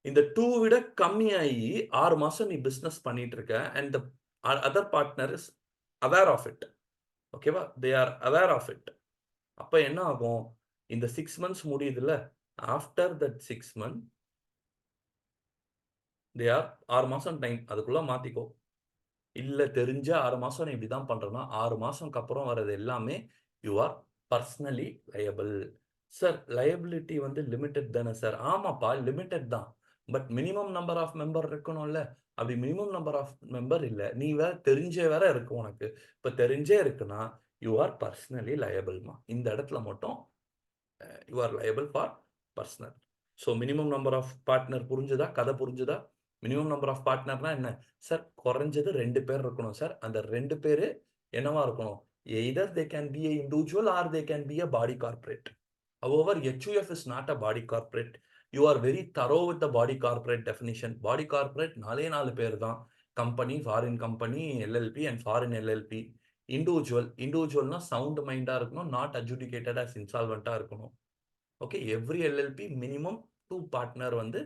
Speaker 1: இந்த 2 விட கம்மியாகி 6 மாசம் நீ பிசினஸ் பண்ணிட்டு இருக்க and the other partner is aware of it. ஓகேவா? They are aware of it. அப்ப என்ன ஆகும்? இந்த 6 months முடியுதுல்ல, after that 6 months they are 6 மாசம் டைம், அதுக்குள்ள மாத்திக்கோ. இல்ல தெரிஞ்ச 6 மாசம் நீ இப்படிதான் பண்றேன்னா 6 மாசம்க்கு அப்புறம் வர்றது எல்லாமே you are personally liable. Sir liability வந்து லிமிடெட் தானே சார்? ஆமாப்பா, லிமிடெட் தான். But minimum number of member இருக்கணும்ல. அப்படி மினிமம் நம்பர் ஆஃப் மெம்பர் இல்ல, நீ வேற தெரிஞ்சே வேற இருக்கு உனக்கு. இப்ப தெரிஞ்சே இருக்குன்னா யூ ஆர் பர்சனலி லயபிள்மா. இந்த இடத்துல மட்டும் you are liable for personal. So minimum number of partner புரிஞ்சுதா? கதை புரிஞ்சுதா? மினிமம் நம்பர் ஆஃப் பார்ட்னர்னா என்ன சார்? குறைஞ்சது 2 பேர் இருக்கணும் சார். அந்த 2 பேரு என்னவா இருக்கணும்? Either they can be a individual or they can be a body corporate. However, HUF is not a body corporate. You are very thorough with the body corporate definition. Body corporate 4 பேர் தான். Company, foreign company, LLP and foreign LLP. இண்டிவிஜுவல்னா sound மைண்டா இருக்கணும், not adjudicated as இன்சால்வெண்டா இருக்கணும். Okay, every LLP minimum 2 partner வந்து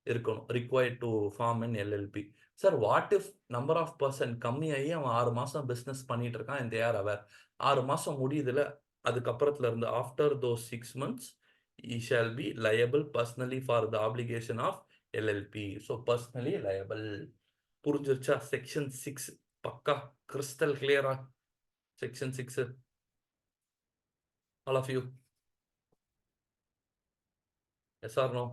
Speaker 1: இருக்கணும், required to form an LLP. Sir what if number of person கம்மியாகி அவன் 6 மாசம் பிசினஸ் பண்ணிட்டு இருக்கான் அண்ட் தே ஆர் அவேர். 6 மாசம் முடியுதுல, அதுக்கப்புறத்துல இருந்து after those 6 months he shall be liable personally for the obligation of LLP. So personally liable. புரிஞ்சிருச்சா? Section 6 பக்கா crystal கிளியரா? Section 6 all of you, yes or no?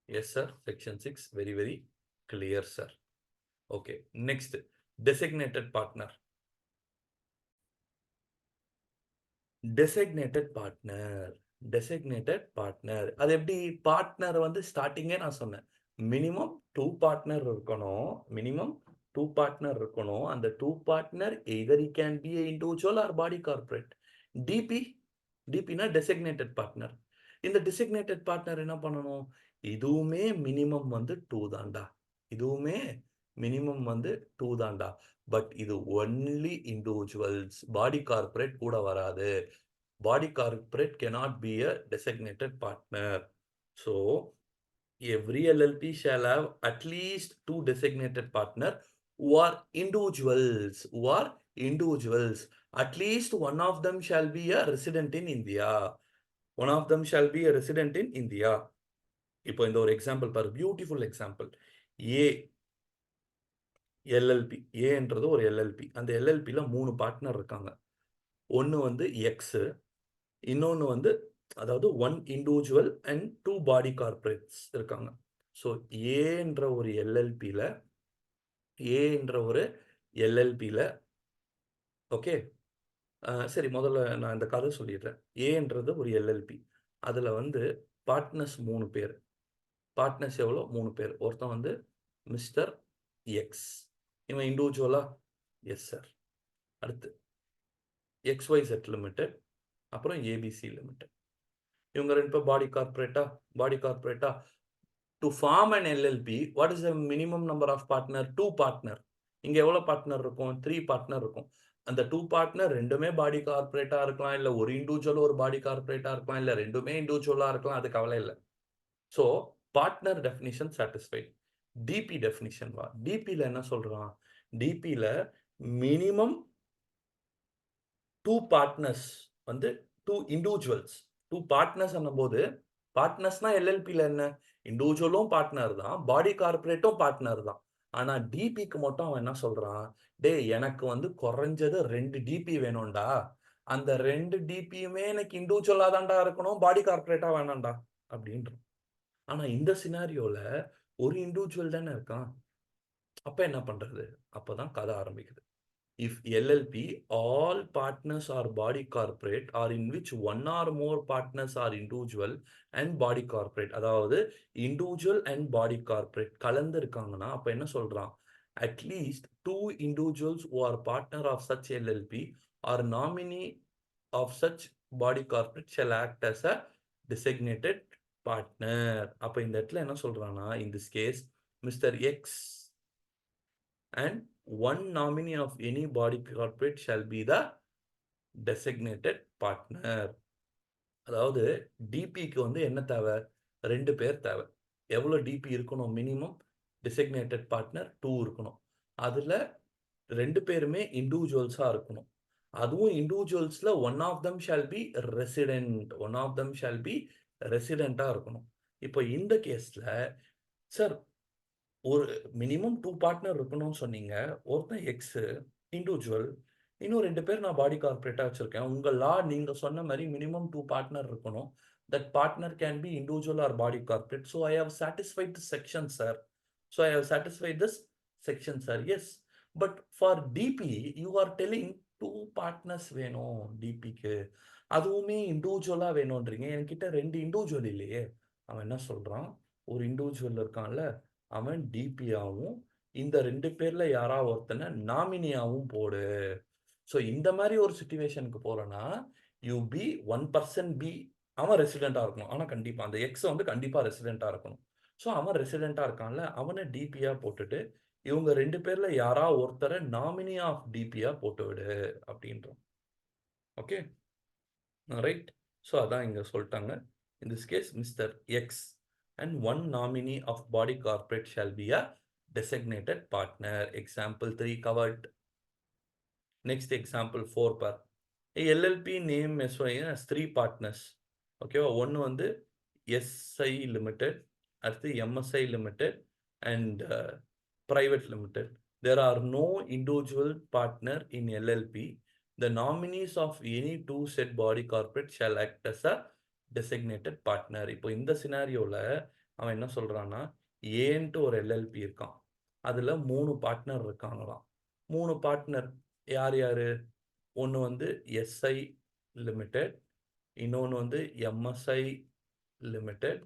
Speaker 1: Yes sir, section 6 very very clear sir. Okay, next, designated partner. Designated partner, designated partner அது எப்படி? Partner வந்து ஸ்டார்டிங்கே நான் சொன்னேன், minimum 2 partner இருக்கணும். மினிமம் 2 பார்ட்னர் இருக்கணும். அந்த 2 partner either he can be a individual or body corporate. DP, டிபினா டெசிக்னேட்டட் பார்ட்னர். இந்த டெசிக்னேட்டட் பார்ட்னர் என்ன பண்ணணும்? இதுவுமே மினிமம் வந்து 2 தான்டா. இதுவுமே மினிமம் வந்து 2 தான்டா. பட் இது ஒன்லி இண்டிவிஜுவல்ஸ், பாடி கார்பரேட் கூட வராது. பாடி corporate cannot be a designated partner. So every LLP shall have at least 2 designated partner who are individuals, who are individuals. At least one of them shall be a resident in India. One of them shall be a resident in India. இப்போ இந்த ஒரு example பாரு, beautiful example. ஏ LLB, ஏன்றது ஒரு LLB. அந்த எல்எல்பியில் 3 partner இருக்காங்க. ஒன்று வந்து எக்ஸ், இன்னொன்று வந்து அதாவது 1 இண்டிவிஜுவல் அண்ட் 2 பாடி கார்பரேட்ஸ் இருக்காங்க. ஸோ ஏன்ற ஒரு எல்எல்பியில் ஓகே, சரி முதல்ல நான் இந்த கதை சொல்லிடுறேன். ஏன்றது ஒரு எல்எல்பி, அதில் வந்து பார்ட்னர்ஸ் 3 பேர். பார்ட்னர்ஸ் எவ்வளோ? 3 பேர். ஒருத்தன் வந்து மிஸ்டர் எக்ஸ். இவன் இண்டிவிஜுவலா? Yes sir. அடுத்து XYZ லிமிடெட், அப்புறம் ஏபிசி லிமிடெட். இவங்க 2 பேர் பாடி கார்ப்பரேட்டா? பாடி கார்ப்பரேட்டா? To form an LLP, what is the minimum number of partner? 2 partner. இங்க எவ்வளவு பார்ட்னர் இருக்கும்? 3 பார்ட்னர் இருக்கும். அந்த 2 பார்ட்னர் ரெண்டுமே பாடி கார்ப்பரேட்டா இருக்கலாம், இல்ல ஒரு இண்டிவிஜுவல் ஒரு பாடி கார்ப்பரேட்டா இருக்கலாம், இல்ல ரெண்டுமே இண்டிவிஜுவலா இருக்கலாம். அது கவலை இல்ல. So partner definition satisfied. DP definition வா. டிபில என்ன சொல்றான்? டிபில மினிமம் 2 பார்ட்னர்ஸ் வந்து 2 இண்டிவிஜுவல்ஸ். 2 பார்ட்னர்ஸ் போது பார்ட்னர்ஸ்னா எல்எல்பில என்ன? இண்டிவிஜுவலும் பார்ட்னர் தான், பாடி கார்ப்பரேட்டும் பார்ட்னர் தான். ஆனா டிபிக்கு மட்டும் அவன் என்ன சொல்றான்? டேய் எனக்கு வந்து குறைஞ்சது 2 டிபி வேணும்டா. அந்த 2 டிபியுமே எனக்கு இண்டிவிஜுவலா தான்டா இருக்கணும், பாடி கார்ப்பரேட்டா வேணாம்டா அப்படின்றான். ஆனா இந்த சினாரியோல ஒரு இண்டிவிஜுவல் தானே இருக்கான். அப்ப என்ன பண்றது? அப்பதான் கதை ஆரம்பிக்குது. If LLP, all partners are body corporate or in which one or more partners are individual and body corporate. அதாவது individual and body corporate கலந்து இருக்காங்கன்னா அப்ப என்ன சொல்றான்? At least 2 individuals who are partner of such LLP or nominee of such body corporate shall act as a designated partner. அப்ப இந்த இடத்துல என்ன சொல்றான்னா, in this case, Mr. X and one nominee of any body corporate shall be the designated partner. அதாவது டிபிக்கு வந்து என்ன தேவை? 2 பேர் தேவை. எவ்வளவு டிபி இருக்கணும்? மினிமம் designated partner 2 இருக்கணும். அதுல 2 பேருமே இண்டிவிஜுவல்ஸா இருக்கணும். அதுவும் இண்டிவிஜுவல்ஸ்ல one of them shall be resident. One of them shall be ரெசிடென்ட்டா இருக்கணும். இப்போ இந்த கேஸ்ல சார் ஒரு மினிமம் 2 பார்ட்னர் இருக்கணும்னு சொன்னீங்க. ஒருத்தன் எக்ஸ் இண்டிவிஜுவல். இன்னும் 2 பேர் நான் பாடி கார்ப்பரேட்டா வச்சிருக்கேன். உங்க லா நீங்க சொன்ன மாரி மினிமம் 2 பார்ட்னர் இருக்கணும். That partner can be individual or body corporate. So I have satisfied this section sir. So I have satisfied this section sir. Yes. But for DP you are telling 2 partners வேணும் டிபிக்கு. அதுவுமே இண்டிவிஜுவலா வேணும்ன்றீங்க. என்கிட்ட 2 individual இல்லையே. அவன் என்ன சொல்றான்? ஒரு individual இருக்கான்ல, அவன் டிபியாவும் இந்த 2 பேர்ல யாராவது ஒருத்தனை நாமினியாவும் போடு. ஸோ இந்த மாதிரி ஒரு சிச்சுவேஷனுக்கு போறேன்னா யூ பி 1% பி. அவன் ரெசிடென்டா இருக்கணும். ஆனா கண்டிப்பா அந்த எக்ஸ் வந்து கண்டிப்பா ரெசிடென்டா இருக்கணும். ஸோ அவன் ரெசிடென்டா இருக்கான்ல, அவனை டிபியா போட்டுட்டு இவங்க 2 பேர்ல யாராவது ஒருத்தரை நாமினி ஆஃப் டிபியா போட்டு விடு அப்படின்றோம். Okay right. ஸோ அதான் இங்க சொல்லிட்டாங்க. In this case, Mr. X and one nominee of body corporate shall be a designated partner. Example 3 covered. Next example 4 par. A LLP name SY as 3 partners. Okay, one வந்து SI Limited, அடுத்து MSI Limited and Private Limited. There are no individual partner in LLP. The nominees of any two said body corporate shall act as a designated partner. இப்போ இந்த சினாரியோல அவன் என்ன சொல்றான்னா, ஏன்ட்டு ஒரு LLB இருக்கான். அதுல 3 பார்ட்னர் இருக்காங்களாம். 3 பார்ட்னர் யார் யாரு? ஒன்னு வந்து எஸ்ஐ லிமிடெட், இன்னொன்னு வந்து எம்எஸ்ஐ லிமிடெட்,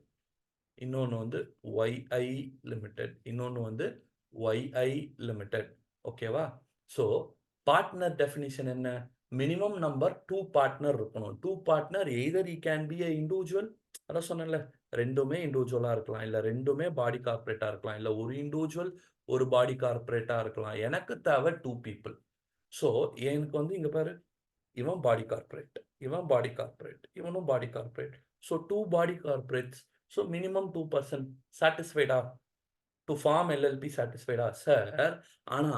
Speaker 1: இன்னொன்னு வந்து ஒய்ஐ லிமிடெட், இன்னொன்னு வந்து ஒய்ஐ லிமிடெட். ஓகேவா? ஸோ பார்ட்னர் டெஃபினிஷன் என்ன? மினிமம் நம்பர் 2 பார்ட்னர் இருக்கணும். 2 partner either E can be a individual. அதான் சொன்னேன்ல, ரெண்டுமே இண்டிவிஜுவலா இருக்கலாம், இல்ல ரெண்டுமே பாடி கார்ப்பரேட்டா இருக்கலாம், இல்ல ஒரு இண்டிவிஜுவல் ஒரு பாடி கார்ப்பரேட்டா இருக்கலாம். எனக்கு தேவை 2 பீப்புள். ஸோ எனக்கு வந்து இங்க பாரு, இவன் பாடி கார்ப்பரேட், இவன் பாடி கார்ப்பரேட், இவனும் body corporate. So 2 body corporates. So minimum 2% சாட்டிஸ்ஃபைடா? டு ஃபார்ம் எல்எல்பி சாட்டிஸ்ஃபைடா? சார் ஆனா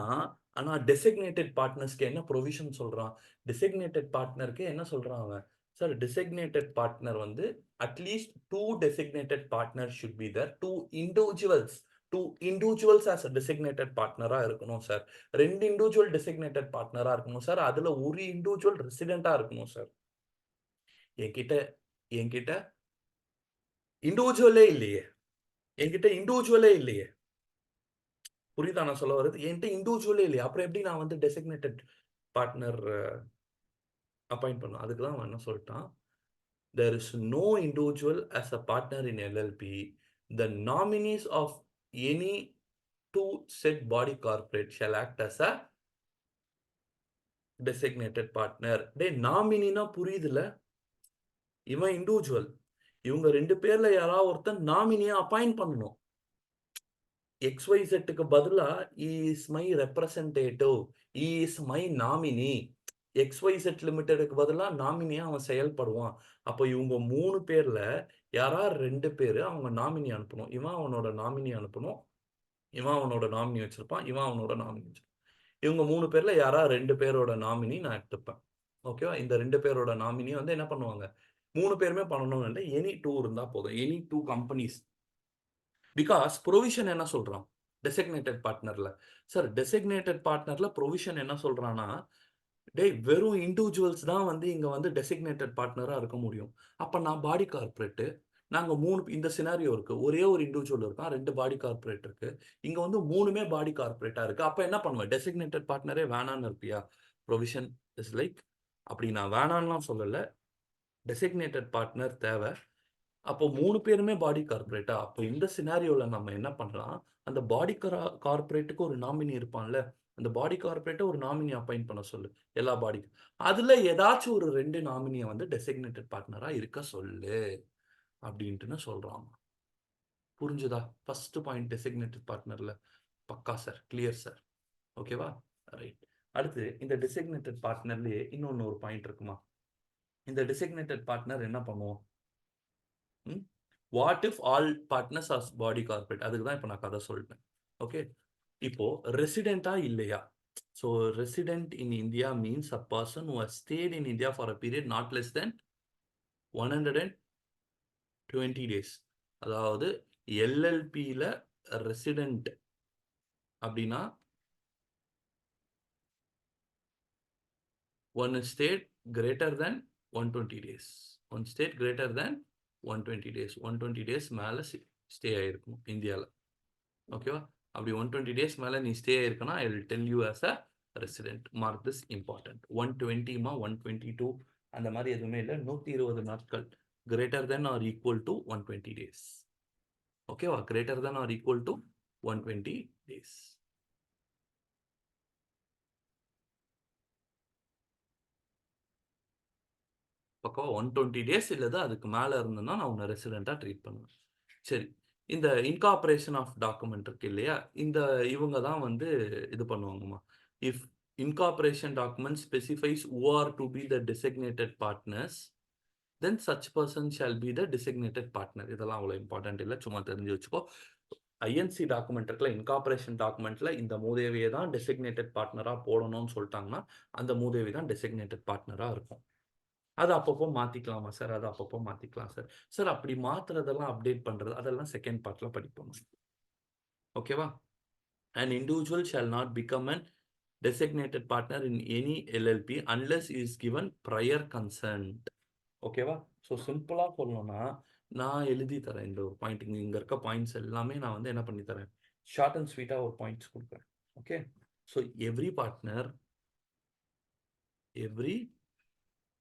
Speaker 1: ஆனா டெசிக்னேட்டட் பார்ட்னர்ஸ்க்கு என்ன ப்ரொவிஷன் சொல்றான்? டெசிக்னேட்டட் பார்ட்னருக்கு என்ன சொல்றான் அவன்? சார் டெசிக்னேட்டட் பார்ட்னர் வந்து at least 2 designated partner should be there. 2 individuals, 2 individuals as a designated பார்ட்னரா இருக்கணும் சார். 2 இண்டிவிஜுவல் டெசிக்னேட்டட் பார்ட்னரா இருக்கணும் சார். அதுல ஒரு இண்டிவிஜுவல் ரெசிடென்டா இருக்கணும் சார். என்கிட்ட என்கிட்ட இண்டிவிஜுவலே இல்லையே. என்கிட்ட இண்டிவிஜுவலே இல்லையே. புரியுதா நான் சொல்ல வர்றது? என்கிட்ட இண்டிவிஜுவலே இல்லையே. அப்புறம் எப்படி நான் வந்து டெசிக்னேட்டட் பார்ட்னர் அப்பாயிண்ட் பண்ணுவேன்? அதுக்கு தான் அவன் என்ன சொல்லிட்டான், there is no individual as a partner in LLP. The nominees of any two said body corporate shall act as a designated partner. டேய் நாமினினா புரியுதுல? இவன் இண்டிவிஜுவல். இவங்க 2 பேர்ல யாராவது ஒருத்தன் நாமினியா அப்பாயிண்ட் பண்ணணும். XYZக்கு பதிலா he is my representative, he is my nominee. XYZ லிமிடெடுக்கு பதிலா நாமினியா அவன் செயல்படுவான். அப்போ இவங்க 3 பேர்ல யாரா 2 பேரு அவங்க நாமினி அனுப்பணும். இவன் அவனோட நாமினி அனுப்பணும். இவன் அவனோட நாமினி வச்சிருப்பான். இவன் அவனோட நாமினி வச்சிருப்பான். இவங்க 3 பேர்ல யாரா 2 பேரோட நாமினி நான் எடுத்துப்பேன். ஓகேவா? இந்த 2 பேரோட நாமினி வந்து என்ன பண்ணுவாங்க? 3 பேருமே பண்ணணும்னு இல்ல. எனி 2 இருந்தா போதும். Any 2 companies. பிகாஸ் புரோவிஷன் என்ன சொல்றான்? டெசிக்னேட்டட் பார்ட்னர்ல. சார் டெசிக்னேட்டட் பார்ட்னர்ல புரோவிஷன் என்ன சொல்றான்னா, டேய் வெறும் இண்டிவிஜுவல்ஸ் தான் வந்து இங்க வந்து டெசிக்னேட்டட் பார்ட்னரா இருக்க முடியும். அப்ப நான் பாடி கார்ப்பரேட். நாங்க 3 இந்த சினாரியோ இருக்கு. ஒரே ஒரு இண்டிவிஜுவல் இருக்கான். 2 பாடி கார்ப்பரேட் இருக்கு. இங்க வந்து 3மே பாடி கார்ப்பரேட்டா இருக்கு. அப்ப என்ன பண்ணுவ? டெசிக்னேட்டட் பார்ட்னரே வேணான்னு இருப்பியா? புரோவிஷன் இஸ் லைக் அப்படி நான் வேணான்னுலாம் சொல்லல. டெசிக்னேட்டட் பார்ட்னர் தேவை. அப்போ 3 பேருமே பாடி கார்ப்பரேட்டா? அப்போ இந்த சினாரியோல நம்ம என்ன பண்ணலாம்? அந்த பாடி கார்ப்பரேட்டுக்கு ஒரு நாமினி இருப்பான்ல. அந்த பாடி கார்ப்பரேட்ட ஒரு நாமினி அப்பாயிண்ட் பண்ண சொல்லு. எல்லா பாடி அதுல ஏதாச்சும் ஒரு 2 நாமினிய வந்து டெசிக்னேட்டட் பார்ட்னரா இருக்க சொல்லு. அப்படின்ட்டுன்னு சொல்றான். புரிஞ்சுதா? ஃபர்ஸ்ட் பாயிண்ட் டெசிக்னேட்டட் பார்ட்னர்ல. பக்கா சார். Clear sir. ஓகேவா? ரைட். அடுத்து இந்த டெசிக்னேட்டட் பார்ட்னர்லயே இன்னொன்னு ஒரு பாயிண்ட் இருக்குமா? இந்த டெசிக்னேட்டட் பார்ட்னர் என்ன பண்ணுவோம்? What if all partners are body corporate? அதுக்கு தான் இப்போ நான் கதை சொல்லிட்டேன். ஓகே. இப்போ ரெசிடென்ட்டா இல்லையா? So resident in India means a person who has stayed in India for a period not less than 120 days. அதாவது எல்எல்பியில் ரெசிடென்ட் அப்படின்னா one stayed greater than 120 days. One stayed greater than 120 days. 120 days மேலே stay ஆகிருக்கணும் இந்தியாவில். ஓகேவா? அப்படி 120 days மேலே நீ ஸ்டே ஆயிருக்கனா I will tell you as a resident. Mark this important. 120மா 122 அந்த மாதிரி எதுவுமே இல்லை. 120 நாட்கள் greater than or equal to 120 days. ஓகேவா? Greater than or equal to 120 days. பக்கவா 120 டேஸ் இல்லது அதுக்கு மேலே இருந்ததுன்னா நான் உன்னை ரெசிடென்ட்டாக ட்ரீட் பண்ணுவேன். சரி. இந்த இன்கார்பரேஷன் ஆஃப் டாக்குமெண்ட் இருக்கு இல்லையா? இந்த இவங்க தான் வந்து இது பண்ணுவாங்கம்மா. If incorporation document specifies who are to be the designated partners, then such person shall be the designated partner. இதெல்லாம் அவ்வளோ இம்பார்ட்டன்ட் இல்லை, சும்மா தெரிஞ்சு வச்சுக்கோ. ஐஎன்சி டாக்குமெண்ட் இருக்குல்ல, இன்கார்பரேஷன் டாக்குமெண்ட்ல இந்த மூதேவியை தான் டெசிக்னேட்டட் பார்ட்னராக போடணும்னு சொல்லிட்டாங்கன்னா அந்த மூதேவி தான் டெசிக்னேட்டட் பார்ட்னராக இருக்கும். அது அப்பப்போ மாற்றிக்கலாமா சார்? அது அப்பப்போ மாற்றிக்கலாம் சார். சார் அப்படி மாற்றுறதெல்லாம் அப்டேட் பண்ணுறது அதெல்லாம் செகண்ட் பார்ட்டில் படிப்போம். ஓகேவா? An individual shall not become an designated partner in any LLP unless he is given prior consent. ஓகேவா? ஸோ சிம்பிளாக சொல்லணும்னா நான் எழுதி தரேன் இந்த ஒரு பாயிண்ட். இங்கே இருக்க பாயிண்ட்ஸ் எல்லாமே நான் வந்து என்ன பண்ணி தரேன்? ஷார்ட் அண்ட் ஸ்வீட்டாக ஒரு பாயிண்ட்ஸ் கொடுக்குறேன். Okay. So every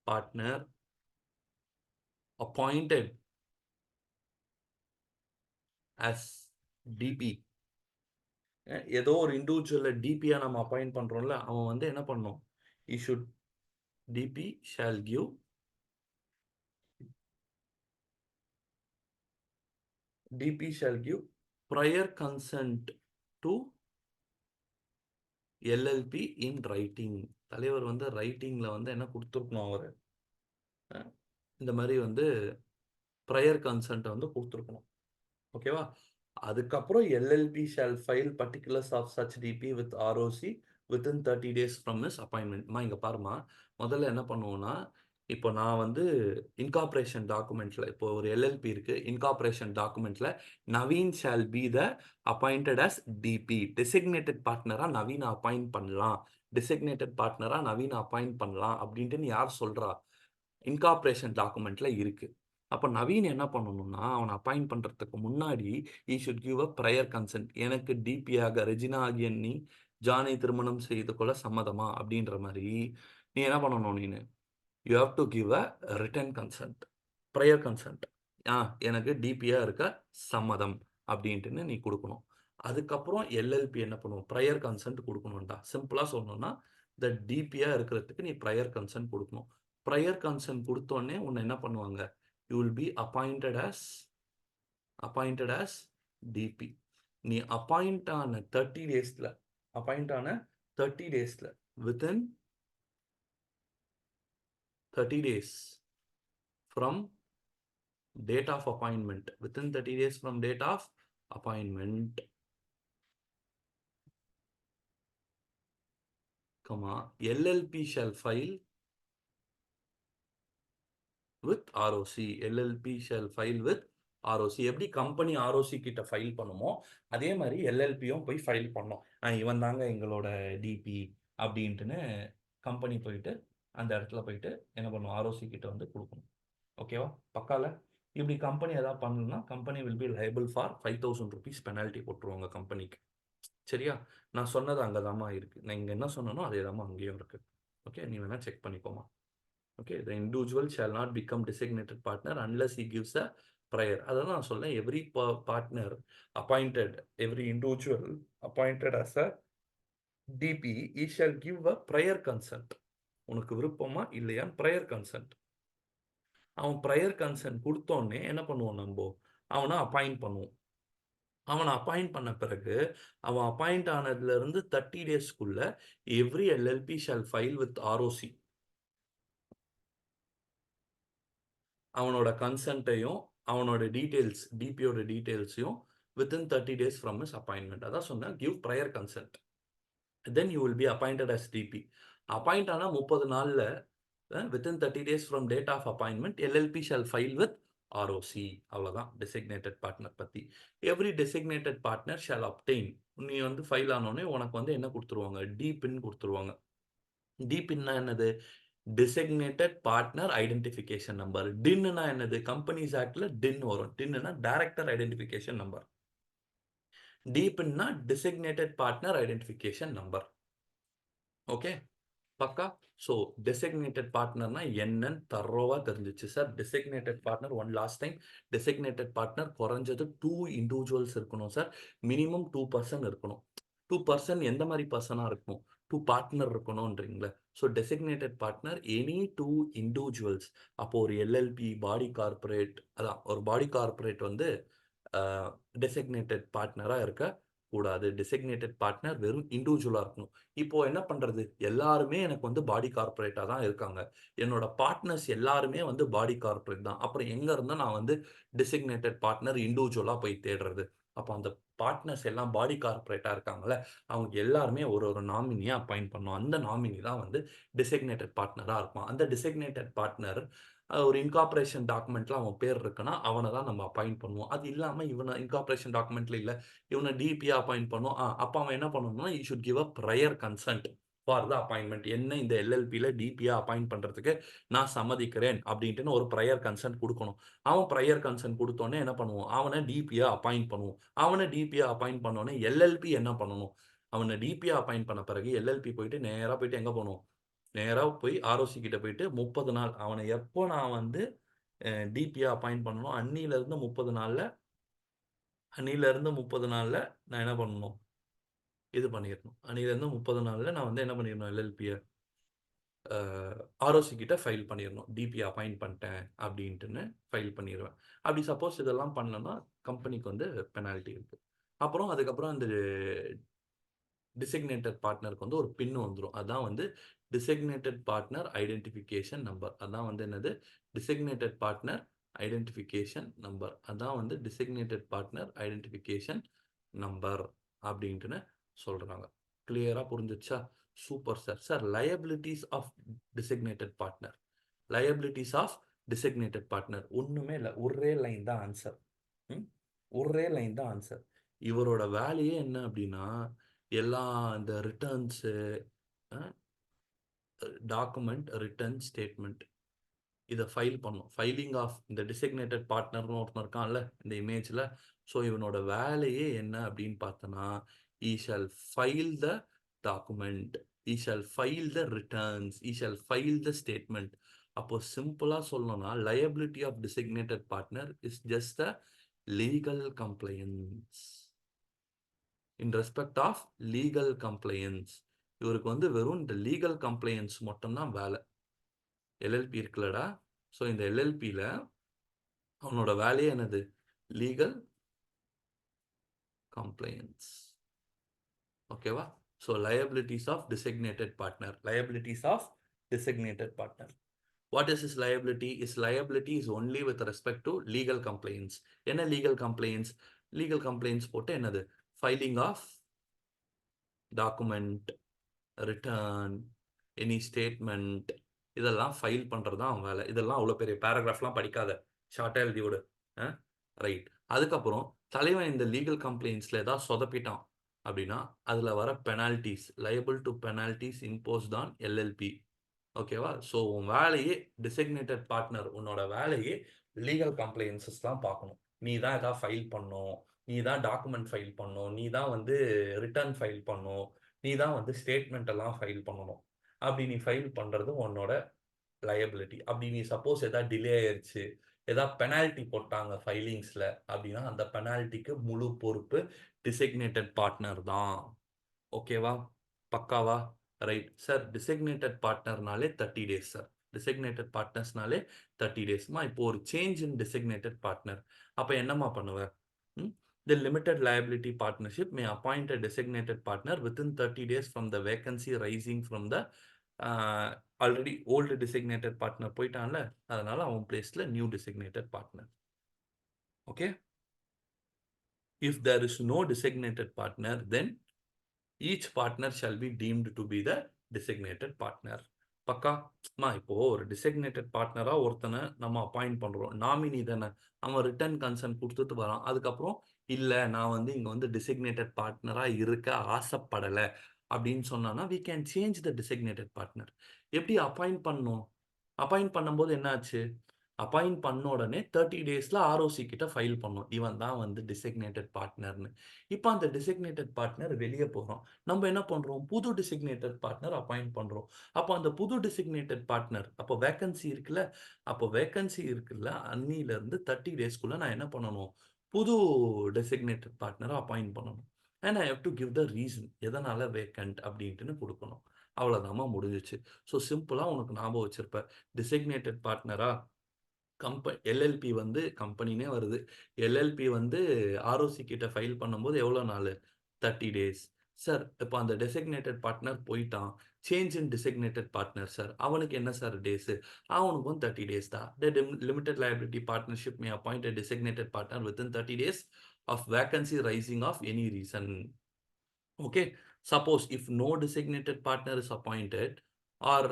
Speaker 1: partner appointed as DP, ஏதோ ஒரு இண்டிவிஜுவலை டிபியாக நம்ம அப்பாயிண்ட் பண்ணுறோம்ல, அவன் வந்து என்ன பண்ணணும்? DP shall give prior consent to LLP in writing. தலைவர் வந்து ரைட்டிங்கில் வந்து என்ன கொடுத்துருக்கணும்? அவர் இந்த மாதிரி வந்து ப்ரையர் கன்சென்ட்டை வந்து கொடுத்துருக்கணும். ஓகேவா? அதுக்கப்புறம் LLP shall file particulars of such DP with ROC within 30 days from his அப்பாயின்மெண்ட்மா. இங்கே பாருமா, முதல்ல என்ன பண்ணுவோன்னா, இப்போ நான் வந்து இன்கார்பரேஷன் டாக்குமெண்ட்ல இப்போ ஒரு எல்எல்பி இருக்கு. இன்கார்பரேஷன் டாக்குமெண்ட்ல Naveen shall be the appointed as DP. Designated பார்ட்னராக நவீனை அப்பாயிண்ட் பண்ணலாம், டெசிக்னேட்டட் பார்ட்னராக நவீனை அப்பாயிண்ட் பண்ணலாம் அப்படின்ட்டு யார் சொல்றா? இன்கார்பரேஷன் டாக்குமெண்ட்ல இருக்கு. அப்போ நவீன் என்ன பண்ணணும்னா, அவனை அப்பாயிண்ட் பண்ணுறதுக்கு முன்னாடி he should give a prior consent. எனக்கு டிபியாக ரெஜினா ஆகிய நீ ஜானை திருமணம் செய்து கொள்ள சம்மதமா அப்படின்ற மாதிரி நீ என்ன பண்ணணும்? You have to give a written consent, prior consent. எனக்கு டிபியா இருக்க சம்மதம் அப்படின்ட்டுன்னு நீ குடுக்கணும். அதுக்கப்புறம் எல்எல்பி என்ன பண்ணும்? ப்ரையர் கன்சென்ட் குடுக்கணும்டா. சிம்பிளா சொல்லணும்னா, இந்த டிபியா இருக்கிறதுக்கு நீ ப்ரையர் கன்சென்ட் குடுக்கணும். ப்ரையர் கன்சென்ட் குடுத்தோனே உன்ன என்ன பண்ணுவாங்க? You will be appointed as DP. நீ அப்பாயிண்ட் ஆன 30 டேஸ்ல within 30 days from date of appointment, within 30 days from date of appointment, comma, LLP shall file with ROC. LLP shall file with ROC. எப்படி company ROC கிட்ட file பண்ணுமோ அதே மாதிரி எல்எல்பியும் போய் file பண்ணோம். இவன் தாங்க எங்களோட டிபி அப்படின்ட்டுன்னு கம்பெனி போயிட்டு அந்த இடத்துல போயிட்டு என்ன பண்ணும்? ROC கிட்ட வந்து கொடுக்கணும். ஓகேவா? பக்கால இப்படி கம்பெனி ஏதாவது பண்ணணும்னா company will be liable for 5000 rupees penalty போட்டுருவாங்க கம்பெனிக்கு. சரியா? நான் சொன்னது அங்கே தாம்மா இருக்கு. நான் இங்கே என்ன சொன்னனோ அதே தாம்மா அங்கேயும் இருக்கு. ஓகே, நீ வேணா செக் பண்ணிக்கோமா. Okay, the individual shall not become designated partner unless he gives a prior. அதான் நான் சொல்லேன், every partner appointed, every individual appointed as a DP he shall give a prior consent. உனக்கு விருப்பமா இல்லையான்னு ப்ரையர் கன்சென்ட். அவன் prior consent கொடுத்தோடனே என்ன பண்ணுவோம்? நம்ம அவனை அப்பாயிண்ட் பண்ணுவோம். அவனை அப்பாயிண்ட் பண்ண பிறகு அவன் அப்பாயிண்ட் ஆனதுலேருந்து 30 டேஸ்க்குள்ள every LLP shall file with ROC. அவனோட கன்சென்ட்டையும் அவனோட டீட்டெயில்ஸ், டிபியோட டீட்டெயில்ஸையும் within 30 days from his appointment. அதான் சொன்னேன், give prior consent. Then you will be appointed as DP. Appoint ஆனால் 30 நாளில் within 30 days from date of appointment LLP shall file with ROC. அவ்வளோதான் டெசிக்னேட்டட் பார்ட்னர் பற்றி. Every designated partner shall obtain. நீ வந்து file ஆனோடனே உனக்கு வந்து என்ன கொடுத்துருவாங்க? டிபின் கொடுத்துருவாங்க. டிபின்னா என்னது? Designated partner identification number. டின்னா என்னது? கம்பெனிஸ் ஆக்ட்ல டின் வரும். டின்னா டைரக்டர் ஐடென்டிஃபிகேஷன் நம்பர். டிபின்னா designated partner identification number. Okay, பக்கா. ஸோ டெசிக்னேட்டட் பார்ட்னர்னா என்னன்னு தரோவா தெரிஞ்சிச்சு sir. Designated partner one last time, designated partner குறைஞ்சது 2 இண்டிவிஜுவல்ஸ் இருக்கணும் சார். மினிமம் 2 பர்சன் இருக்கணும். 2 பர்சன் எந்த மாதிரி பர்சனாக இருக்கணும்? 2 பார்ட்னர் இருக்கணும்ன்றீங்களே. ஸோ டெசிக்னேட்டட் பார்ட்னர் எனி 2 இண்டிவிஜுவல்ஸ். அப்போ ஒரு எல்எல்பி, பாடி கார்பரேட், அதான் ஒரு பாடி கார்பரேட் வந்து டெசிக்னேட்டட் பார்ட்னராக இருக்க கூடாது. டெசிக்னேட்டட் பார்ட்னர் வெறும் இண்டிவிஜுவலாக இருக்கணும். இப்போ என்ன பண்ணுறது? எல்லாருமே எனக்கு வந்து பாடி கார்பரேட்டாக தான் இருக்காங்க. என்னோட பார்ட்னர்ஸ் எல்லாருமே வந்து பாடி கார்பரேட் தான். அப்புறம் எங்கே இருந்தால் நான் வந்து டெசிக்னேட்டட் பார்ட்னர் இண்டிவிஜுவலாக போய் தேடுறது? அப்போ அந்த பார்ட்னர்ஸ் எல்லாம் பாடி கார்பரேட்டாக இருக்காங்கல்ல, அவங்க எல்லாருமே ஒரு ஒரு நாமினியாக அப்பாயிண்ட் பண்ணணும். அந்த நாமினி தான் வந்து டெசிக்னேட்டட் பார்ட்னராக இருப்பான். அந்த டெசிக்னேட்டட் பார்ட்னர் ஒரு இன்கார்பரேஷன் டாக்குமெண்ட்ல அவன் பேர் இருக்குன்னா அவனை தான் நம்ம அப்பாயிண்ட் பண்ணுவோம். அது இல்லாமல் இவனை இன்கார்பரேஷன் டாக்குமெண்ட்ல இல்லை, இவனை டிபியா அப்பாயிண்ட் பண்ணும். அப்போ அவன் என்ன பண்ணணும்னா, you should give a prior consent for the appointment. என்ன இந்த எல்எல்பியில் டிபியா அப்பாயிண்ட் பண்ணுறதுக்கு நான் சம்மதிக்கிறேன் அப்படின்ட்டுன்னு ஒரு ப்ரையர் கன்சென்ட் கொடுக்கணும். அவன் ப்ரையர் கன்சென்ட் கொடுத்தோன்னே என்ன பண்ணுவோம்? அவனை டிபியா அப்பாயிண்ட் பண்ணுவோம். அவனை டிபியா அப்பாயிண்ட் பண்ணோன்னே எல்எல்பி என்ன பண்ணணும்? அவனை டிபியா அப்பாயிண்ட் பண்ண பிறகு எல்எல்பி போயிட்டு நேராக போயிட்டு எங்கே போகணும்? நேராக போய் ஆர்ஓசி கிட்ட போயிட்டு 30 நாள் அவனை எப்போ நான் வந்து டிபியா அப்பாயிண்ட் பண்ணணும் அன்னியிலேருந்து 30 நாளில் நான் என்ன பண்ணணும்? இது பண்ணிடணும். அன்னியிலேருந்து 30 நாளில் நான் வந்து என்ன பண்ணிடணும்? எல்எல்பியை ஆர்ஓசி கிட்ட ஃபைல் பண்ணிடணும். டிபி அப்பாயிண்ட் பண்ணிட்டேன் அப்படின்ட்டுன்னு ஃபைல் பண்ணிடுவேன். அப்படி சப்போஸ் இதெல்லாம் பண்ணலன்னா கம்பெனிக்கு வந்து பெனால்ட்டி இருக்குது. அப்புறம் அதுக்கப்புறம் அந்த டிசிக்னேட்டட் பார்ட்னருக்கு வந்து ஒரு பின் வந்துடும். அதான் வந்து டிசிக்னேட்டட் பார்ட்னர் ஐடென்டிஃபிகேஷன் நம்பர். அதான் வந்து என்னது? Designated partner identification number. அதான் வந்து டிசிக்னேட்டட் பார்ட்னர் ஐடென்டிஃபிகேஷன் நம்பர் அப்படின்ட்டுன்னு சொல்கிறாங்க. கிளியராக புரிஞ்சிச்சா? Super sir. Sir, liabilities of designated partner. Liabilities of designated partner ஒன்றுமே இல்லை, ஒரே லைன் தான் ஆன்சர். ஒரே லைன் தான் ஆன்சர். இவரோட வேலையே என்ன அப்படின்னா, எல்லா இந்த ரிட்டர்ன்ஸு, டாக்குமெண்ட், ரிட்டர்ன் ஸ்டேட்மெண்ட் இதை ஃபைல் பண்ணும். ஃபைலிங் ஆஃப் இந்த டிசிக்னேட்டட் பார்ட்னர்னு ஒருத்தன் இருக்கான்ல இந்த இமேஜில். ஸோ இவனோட வேலையே என்ன அப்படின்னு பார்த்தோன்னா, he shall file the document, he shall file the returns, he shall file the statement. அப்போ சிம்பிளா சொல்லணும்னா liability of designated partner is just a legal compliance. In respect of legal compliance, இவருக்கு வந்து வெறும் இந்த லீகல் கம்ப்ளையன்ஸ் மட்டும்தான் வேலை. LLB இருக்குல்லடா, so இந்த எல்எல்பியில் அவனோட வேலையே என்னது? Legal compliance. ஓகேவா? So liabilities of designated partner. Liabilities of designated partner. What is his liability? His liability is only with respect to legal complaints. என்ன legal complaints? Legal complaints போட்டு என்னது? Filing of document, return, any statement, இதெல்லாம் file பண்ணுறது தான் அவன் வேலை. இதெல்லாம் அவ்வளோ பெரிய பேராகிராஃப்லாம் படிக்காத, ஷார்ட்டாக எழுதி விடு. ரைட். அதுக்கப்புறம் தலைவன் இந்த லீகல் கம்ப்ளைண்ட்ஸில் ஏதாவது சொதப்பிட்டான் அப்படின்னா அதில் வர penalties, liable to penalties imposed on LLB. ஓகேவா? ஸோ உன் வேலையே டிசிக்னேட்டட் பார்ட்னர், உன்னோட வேலையே லீகல் கம்ப்ளைன்சஸ் தான் பார்க்கணும். நீ தான் எதாவது ஃபைல் பண்ணணும், நீ தான் டாக்குமெண்ட் ஃபைல் பண்ணணும், நீ தான் வந்து ரிட்டர்ன் ஃபைல் பண்ணணும், நீ தான் வந்து ஸ்டேட்மெண்ட் எல்லாம் ஃபைல் பண்ணணும். அப்படி நீ ஃபைல் பண்ணுறது உன்னோட லயபிலிட்டி. அப்படி நீ சப்போஸ் எதாவது டிலே ஆயிடுச்சு, ஏதாவது பெனால்ட்டி போட்டாங்க ஃபைலிங்ஸில் அப்படின்னா அந்த பெனால்ட்டிக்கு முழு பொறுப்பு டிசிக்னேட்டட் பார்ட்னர் தான். ஓகேவா? பக்காவா? Right sir. டிசிக்னேட்டட் பார்ட்னர்னாலே 30 டேஸ் சார். டிசிக்னேட்டட் பார்ட்னர்ஸ்னாலே 30 டேஸ்மா. இப்போ ஒரு சேஞ்ச் இன் டிசிக்னேட்டட் பார்ட்னர், அப்போ என்னம்மா பண்ணுவேன்? The limited liability partnership may appoint a designated partner within 30 days from the vacancy rising from the already old designated partner போயிட்டான்ல, அதனால அவன் பிளேஸ்ல new designated partner. Okay? If there is no designated partner, then each partner shall be deemed to be the designated partner. பக்கா? இப்போ ஒரு designated பார்ட்னரா ஒருத்தனை நம்ம appoint பண்றோம், nominee தானே, அவன் ரிட்டர்ன் கன்சர்ன் கொடுத்துட்டு வரான். அதுக்கப்புறம் இல்லை நான் வந்து இங்கே வந்து டிசிக்னேட்டட் பார்ட்னராக இருக்க ஆசைப்படலை அப்படின்னு சொன்னான்னா we can change the designated partner. எப்படி அப்பாயிண்ட் பண்ணணும்? அப்பாயிண்ட் பண்ணும்போது என்ன ஆச்சு? அப்பாயிண்ட் பண்ண உடனே 30 டேஸில் ஆர்ஓசி கிட்ட ஃபைல் பண்ணோம், இவன் தான் வந்து டிசிக்னேட்டட் பார்ட்னர்னு. இப்போ அந்த டிசிக்னேட்டட் பார்ட்னர் வெளியே போகிறோம், நம்ம என்ன பண்ணுறோம்? புது டிசிக்னேட்டட் பார்ட்னர் அப்பாயிண்ட் பண்ணுறோம். அப்போ அந்த புது டிசிக்னேட்டட் பார்ட்னர், அப்போ வேக்கன்சி இருக்குல்ல, அப்போ வேக்கன்சி இருக்குல்ல, அன்னிலேருந்து 30 டேஸ்க்குள்ளே நான் என்ன பண்ணணும்? புது டெசிக்னேட்டட் பார்ட்னரை அப்பாயிண்ட் பண்ணணும். And I have to give the reason, எதனால் வேக்கண்ட் அப்படின்ட்டுன்னு கொடுக்கணும். அவ்வளோதாம்மா, முடிஞ்சிச்சு. ஸோ சிம்பிளாக உனக்கு ஞாபகம் வச்சிருப்ப, டிசிக்னேட்டட் பார்ட்னரா எல்எல்பி வந்து கம்பெனினே வருது, எல்எல்பி வந்து ஆர்ஓசி கிட்ட ஃபைல் பண்ணும்போது எவ்வளோ நாள்? 30 டேஸ். சார் இப்போ அந்த டெசிக்னேட்டட் பார்ட்னர் போயிட்டான், change in designated partner sir, அவனுக்கு என்ன சார் டேஸு? அவனுக்கும் 30 டேஸ் தான். Limited liability partnership may appoint a designated partner within 30 days of vacancy rising of any reason. Okay, suppose if no designated partner is appointed or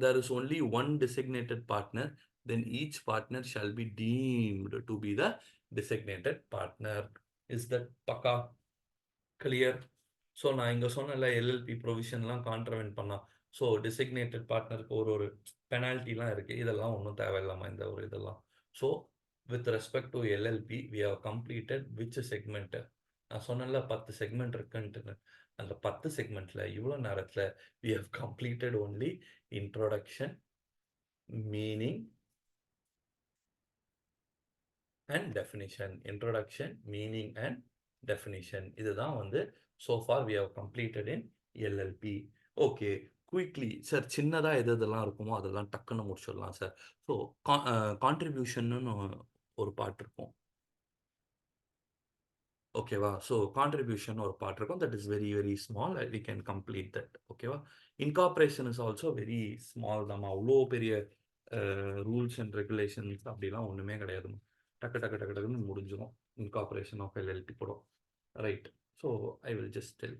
Speaker 1: there is only one designated partner, then each partner shall be deemed to be the designated partner. Is that paka clear? So நான் இங்கே சொன்னல LLB ப்ரொவிஷன்லாம் கான்ட்ரவென்ட் பண்ணால், so designated பார்ட்னருக்கு ஒரு பெனால்ட்டிலாம் இருக்குது, இதெல்லாம் ஒன்றும் தேவையில்லாமல் இந்த ஒரு இதெல்லாம். So with respect to LLP we have completed which segment? நான் சொன்னல 10 செக்மெண்ட் இருக்குன்ட்டு, அந்த 10 செக்மெண்ட்டில் இவ்வளோ நேரத்தில் we have completed only introduction, meaning and definition. Introduction, meaning and definition, இதுதான் வந்து so far we have completed in LLP. Okay, quickly sir, சின்னதாக எது எதெல்லாம் இருக்குமோ அதெல்லாம் டக்குன்னு முடிச்சிடலாம் சார். ஸோ கான்ட்ரிபியூஷன்னு ஒரு பார்ட் இருக்கும், ஓகேவா? ஸோ கான்ட்ரிபியூஷன் ஒரு பார்ட் இருக்கும், that is very very small, we can complete that. ஓகேவா? Incorporation is also very small தான், அவ்வளோ பெரிய ரூல்ஸ் அண்ட் ரெகுலேஷன்ஸ் அப்படிலாம் ஒன்றுமே கிடையாது, டக்கு டக்கு டக்கு டக்குன்னு முடிஞ்சிடும் இன்கார்பரேஷன் ஆஃப் எல்எல்பி போடும். Right. So I will just tell.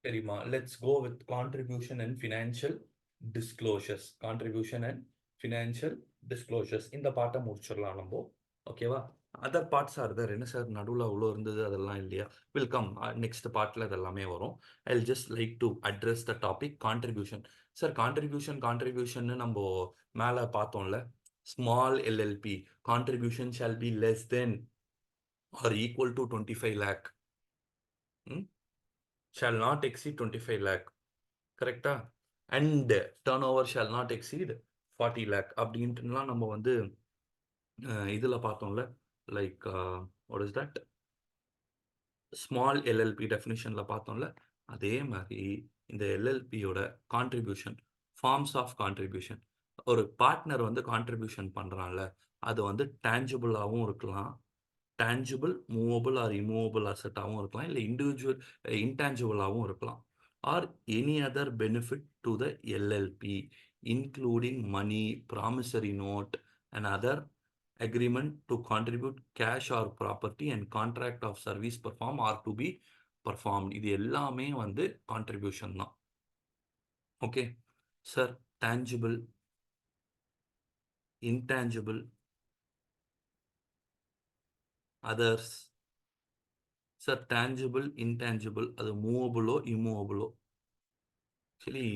Speaker 1: சரிமா, let's go with contribution and financial disclosures. Contribution and financial disclosures. இந்த பாட்டை முடிச்சிடலாம் நம்ம. ஓகேவா? Other parts are there. என்ன சார் நடுவில் அவ்வளோ இருந்தது, அதெல்லாம் இல்லையா? வில் கம் நெக்ஸ்ட் பார்ட்டில் அதெல்லாமே வரும். I will just like to address the topic contribution. Sir கான்ட்ரிபியூஷன்னு நம்ம மேலே பார்த்தோம்ல, small LLP contribution shall be less than or equal to 25 lakh. Shall not exceed 25 lakh. Correcta? And turnover shall not exceed 40 lakh அப்படின்ட்டுலாம் நம்ம வந்து இதில் பார்த்தோம்ல, like what is that, small LLP டெஃபினிஷனில் பார்த்தோம்ல, அதே மாதிரி இந்த எல்எல்பியோட கான்ட்ரிபியூஷன், ஃபார்ம்ஸ் ஆஃப் கான்ட்ரிபியூஷன், ஒரு பார்ட்னர் வந்து கான்ட்ரிபியூஷன் பண்ணுறான்ல, அது வந்து டேஞ்சிபிளாகவும் இருக்கலாம், டேஞ்சிபிள் மூவபிள் ஆர் இமூவபிள் அசட்டாகவும் இருக்கலாம், இல்லை இண்டிவிஜுவல் இன்டேஞ்சிபிளாகவும் இருக்கலாம், or any other benefit to the LLP including money, promissory note and other agreement to contribute cash or property and contract of service perform or to be performed. இது எல்லாமே வந்து contribution தான். Okay sir, tangible, intangible, others. Sir tangible, intangible அது மூவபிளோ இம்மூவபிளோ? Actually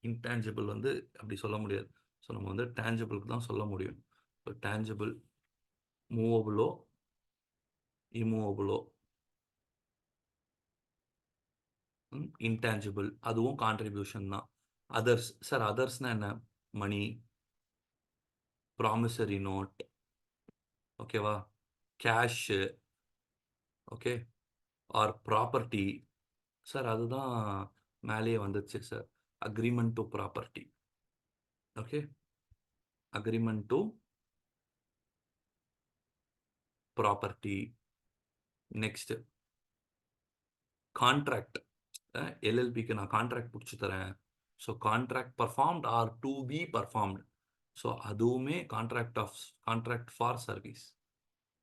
Speaker 1: intangible வந்து அப்படி சொல்ல முடியாது. So நம்ம வந்து டேஞ்சிபிளுக்கு தான் சொல்ல முடியும். ஸோ டேஞ்சிபிள், மூவபிளோ இம்மூவபிளோ, இன்டான்ஜிபிள் அதுவும் கான்ட்ரிபியூஷன் தான். அதர்ஸ் சார், அதர்ஸ்னா என்ன? மணி, ப்ராமிசரி நோட், ஓகேவா, cash, okay, or property. Sir அதுதான் மேலேயே வந்துச்சு sir, agreement to property. Okay, agreement to property. Next contract. எல்எல்பிக்கு நான் கான்ட்ராக்ட் பிடிச்சி தரேன், so contract performed or to be performed. So அதுவுமே contract for service,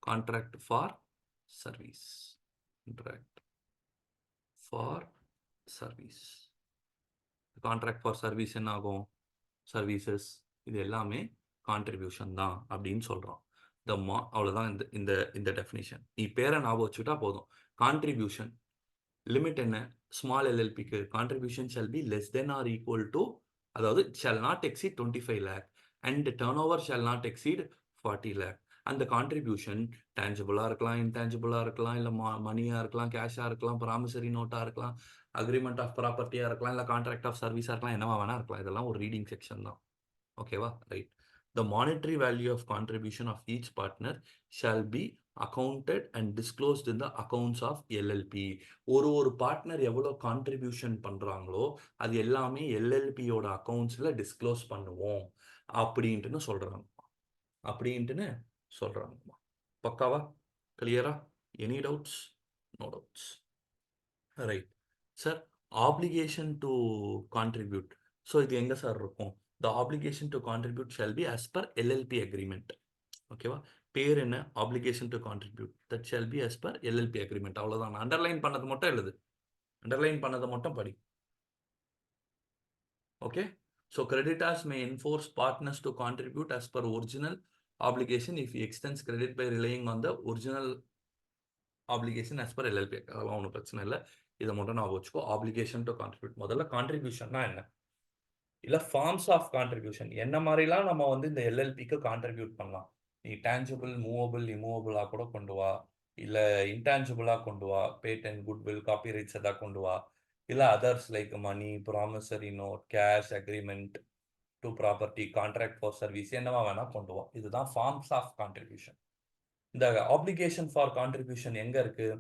Speaker 1: contract for service, contract for service. Contract for service என்ன ஆகும்? Services, இது எல்லாமே contribution தான் அப்படின்னு சொல்கிறோம். அவ்வளோதான் இந்த இந்த இந்த டெஃபினிஷன். நீ பேரை ஞாபகம் வச்சுட்டா போதும். கான்ட்ரிபியூஷன் லிமிட் என்ன? ஸ்மால் எல்எல்பிக்கு contribution shall be less than or equal to, அதாவது shall not exceed 25 lakh and turnover shall not exceed 40 lakh. அந்த கான்ட்ரிபியூஷன் டேஞ்சிபிளாக இருக்கலாம், இன்டேஞ்சிபிளாக இருக்கலாம், இல்லை மணியாக இருக்கலாம், கேஷாக இருக்கலாம், ப்ராமிசரி நோட்டாக இருக்கலாம், அக்ரிமெண்ட் ஆஃப் ப்ராப்பர்ட்டியாக இருக்கலாம், இல்லை கான்ட்ராக்ட் ஆஃப் சர்வீஸாக இருக்கலாம், என்னவா வேணா இருக்கலாம். இதெல்லாம் ஒரு ரீடிங் செக்ஷன் தான். ஓகேவா? Right. The monetary value of contribution of each partner shall be accounted and disclosed in the accounts of LLP. ஒரு பார்ட்னர் எவ்வளோ கான்ட்ரிபியூஷன் பண்ணுறாங்களோ அது எல்லாமே எல்எல்பியோட அக்கௌண்ட்ஸில் டிஸ்க்ளோஸ் பண்ணுவோம் அப்படின்ட்டுன்னு சொல்கிறாங்க. பக்காவா? கிளியரா? Any doubts? No doubts. Right sir, application to contribute. So இது எங்கே சார் இருக்கும்? The obligation to contribute shall be as per LLP agreement. ஓகேவா? பேர் என்ன? obligation to contribute. That shall be as per LLP agreement. அவ்வளோதான். நான் underline பண்ணது மட்டும் எழுது, அண்டர்லைன் பண்ணதை மட்டும் படி. Okay, so creditors may enforce partners to contribute as per original obligation if he extends credit by relying on the original obligation as per LLP. அதெல்லாம் ஒன்றும் பிரச்சனை இல்லை, இதை மட்டும் நான் வச்சுக்கோ. Application to contribute. முதல்ல கான்ட்ரிபியூஷன்னா என்ன, இல்லை ஃபார்ம்ஸ் ஆஃப் கான்ட்ரிபியூஷன் என்ன மாதிரிலாம் நம்ம வந்து இந்த எல்எல்பிக்கு கான்ட்ரிபியூட் பண்ணலாம். நீ டேஞ்சிபிள், மூவபிள், இமூவபிளாக கூட கொண்டு வா, இல்லை இன்டேஞ்சிபிளாக கொண்டு வா, பேட்டன்ட், குட்வில், காப்பிரைட்ஸ் எதாவது கொண்டு வா, இல்லை others like money, promissory note, cash, agreement to property, contract for service, என்னவா வேணால் கொண்டு வா. இதுதான் ஃபார்ம்ஸ் ஆஃப் கான்ட்ரிபியூஷன். இந்த ஆப்ளிகேஷன் ஃபார் கான்ட்ரிபியூஷன் எங்கே இருக்குது,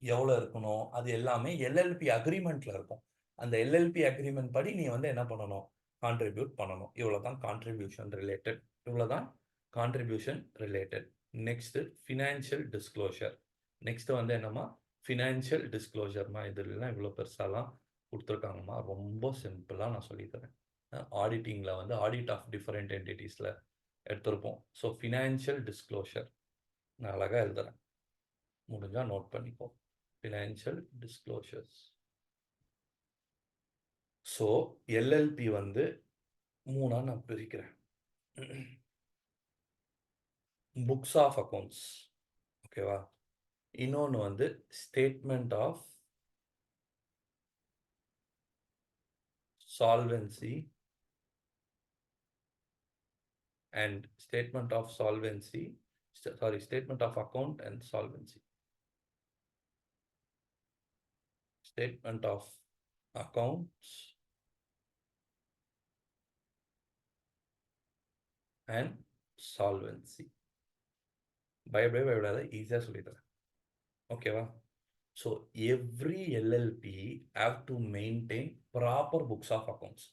Speaker 1: எவ்வளோ இருக்கணும், அது எல்லாமே எல்எல்பி அக்ரிமெண்ட்டில் இருக்கும். அந்த எல்எல்பி அக்ரிமெண்ட் படி நீ வந்து என்ன பண்ணணும், கான்ட்ரிபியூட் பண்ணணும். இவ்வளோதான் கான்ட்ரிபியூஷன் ரிலேட்டட். இவ்வளோதான் contribution related. Next financial disclosure. Next வந்து என்னம்மா, ஃபினான்ஷியல் டிஸ்க்ளோஷர்மா. இதுலாம் இவ்வளோ பெருசாலாம் கொடுத்துருக்காங்கம்மா, ரொம்ப சிம்பிளாக நான் சொல்லித்தரேன். ஆடிட்டிங்கில் வந்து ஆடிட் ஆஃப் டிஃபரெண்ட் என்டிட்டிஸில் எடுத்திருப்போம். ஸோ ஃபினான்ஷியல் டிஸ்க்ளோஷர் நான் அழகாக எழுதுறேன், முடிஞ்சால் நோட் பண்ணிப்போம். Financial disclosures. ஸோ எல்எல்பி வந்து மூணா நான் பிரிக்கிறேன். புக்ஸ் ஆஃப் அக்கௌண்ட்ஸ், ஓகேவா, இன்னொன்று வந்து statement of solvency and statement of solvency, statement of account and solvency. Statement of accounts and solvency. பயப்படாத, ஈஸியா சொல்லித்தரேன். ஓகேவா? So every LLP have to maintain proper books of accounts.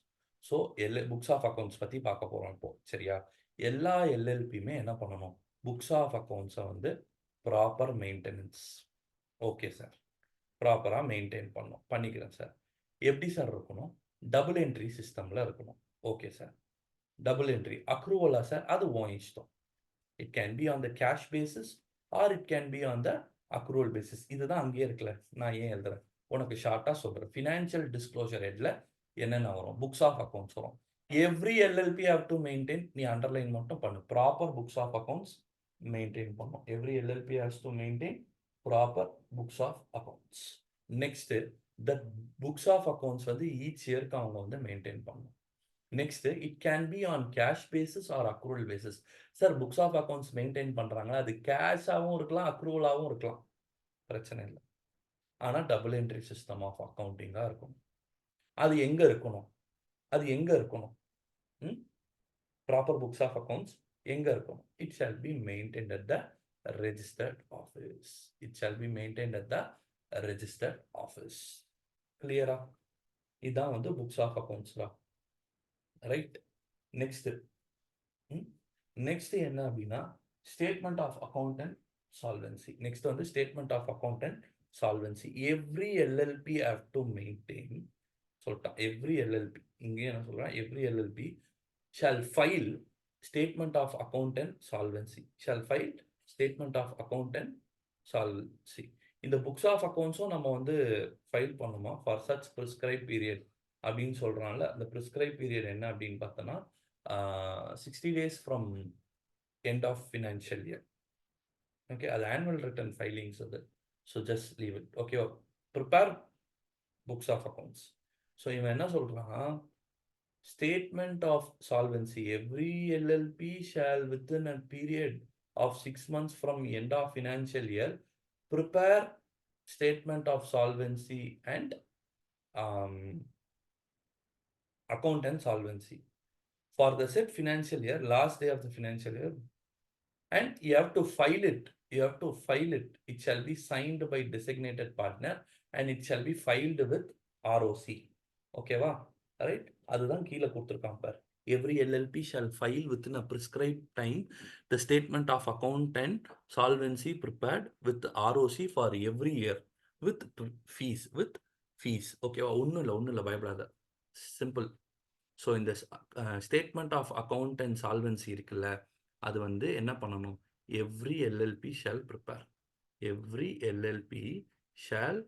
Speaker 1: So books of accounts பற்றி பார்க்க போகிறோம் இப்போ. சரியா? எல்லா எல்எல்பியுமே என்ன பண்ணணும்? புக்ஸ் ஆஃப் அக்கௌண்ட்ஸை வந்து ப்ராப்பர் மெயின்டெனன்ஸ். ஓகே சார், ப்ராப்பராக மெயின்டைன் பண்ணணும். பண்ணிக்கிறேன் சார். எப்படி சார் இருக்கணும்? டபுள் என்ட்ரி சிஸ்டமில் இருக்கணும். Okay sir. டபுள் என்ட்ரி அக்ரூவலா சார்? அது உன் இஷ்டம். It can be on the cash basis or it can be on the accrual basis. இதுதான் அங்கேயே இருக்குல்ல, நான் ஏன் எழுதுறேன்? உனக்கு ஷார்ட்டாக சொல்கிறேன். ஃபினான்ஷியல் டிஸ்க்ளோஷர் ஹெட்டில் என்னென்ன வரும்? புக்ஸ் ஆஃப் அக்கௌண்ட்ஸ் வரும். Every LLP have to maintain. நீ அண்டர்லைன் மட்டும் பண்ணு. Proper books of accounts maintain பண்ணும். Every LLP has to maintain proper books of accounts. Next, the books of accounts வந்து ஈச் இயர்க்கு அவங்க வந்து மெயின்டைன் பண்ணணும். Next, it can be on cash basis or accrual basis. Sir, books of accounts maintain பண்ணுறாங்க, அது கேஷாகவும் இருக்கலாம், அக்ரூவலாகவும் இருக்கலாம், பிரச்சனை இல்லை. ஆனால் டபுள் என்ட்ரி சிஸ்டம் ஆஃப் அக்கௌண்டிங்காக இருக்கணும். அது எங்கே இருக்கணும்? அது எங்கே இருக்கணும்? ப்ராப்பர் புக்ஸ் ஆஃப் அக்கௌண்ட்ஸ் எங்கே இருக்கணும்? It shall be maintained at the registered office. It shall be maintained at the registered office. கிளியரா? இதுதான் வந்து புக்ஸ் ஆஃப் அக்கௌண்ட்ஸ்ல. ரைட். நெக்ஸ்ட் என்ன அப்படின்னா, statement of account and solvency. Next வந்து statement of account and solvency. Every LLP have to maintain சொல்லிட்டான். Every LLP, இங்கே என்ன சொல்றேன்? Every LLP shall file statement of account and solvency. Shall file statement of account and solvency. இந்த books of அக்கௌண்ட்ஸும் நம்ம வந்து file பண்ணுமா for such prescribe period அப்படின்னு சொல்கிறாங்கல்ல. அந்த ப்ரிஸ்கிரைப் பீரியட் என்ன அப்படின்னு பார்த்தோன்னா 60 days from end of financial year. Okay, அது annual return filings அது. So just leave it. Okay, prepare books of accounts. So இவன் என்ன சொல்றான்? Statement of solvency. Every LLP shall within a period of 6 months from end of financial year prepare statement of solvency and account and solvency for the said financial year, last day of the financial year, and you have to file it. You have to file it. It shall be signed by designated partner and it shall be filed with ROC. Okay va? Right? அதுதான் கீழே கொடுத்துருக்கான் பார். Every LLP shall file within a prescribed time the statement of account and solvency prepared with ROC for every year with fees. With fees. Okay வா? ஒன்றும் இல்லை, பயப்படாத. Simple. So இந்த statement of account and solvency இருக்குல்ல, அது வந்து என்ன பண்ணணும்? Every LLP shall prepare. Every LLP shall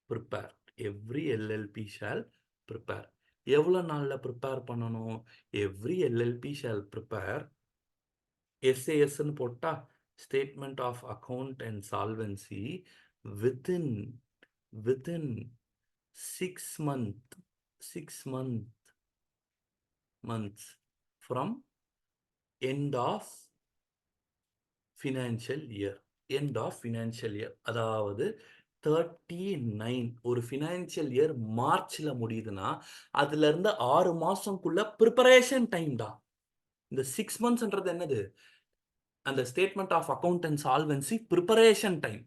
Speaker 1: prepare. Every LLP shall prepare. எவ்வளோ நாளில் ப்ரிப்பேர் பண்ணணும்? எவ்ரி எல்எல்பி ஷால் ப்ரிப்பேர் எஸ்ஏஎஸ்ன்னு போட்டா statement of account and solvency within 6 months from end of financial year. End of financial year, அதாவது 39 ஒரு financial year மார்ச்ல முடியுதுன்னா அதுல இருந்து 6 மாசம்குள்ள ப்ரிப்பரேஷன் டைம் தான். இந்த 6 monthsன்றது என்னது? அந்த statement of account and solvency preparation time.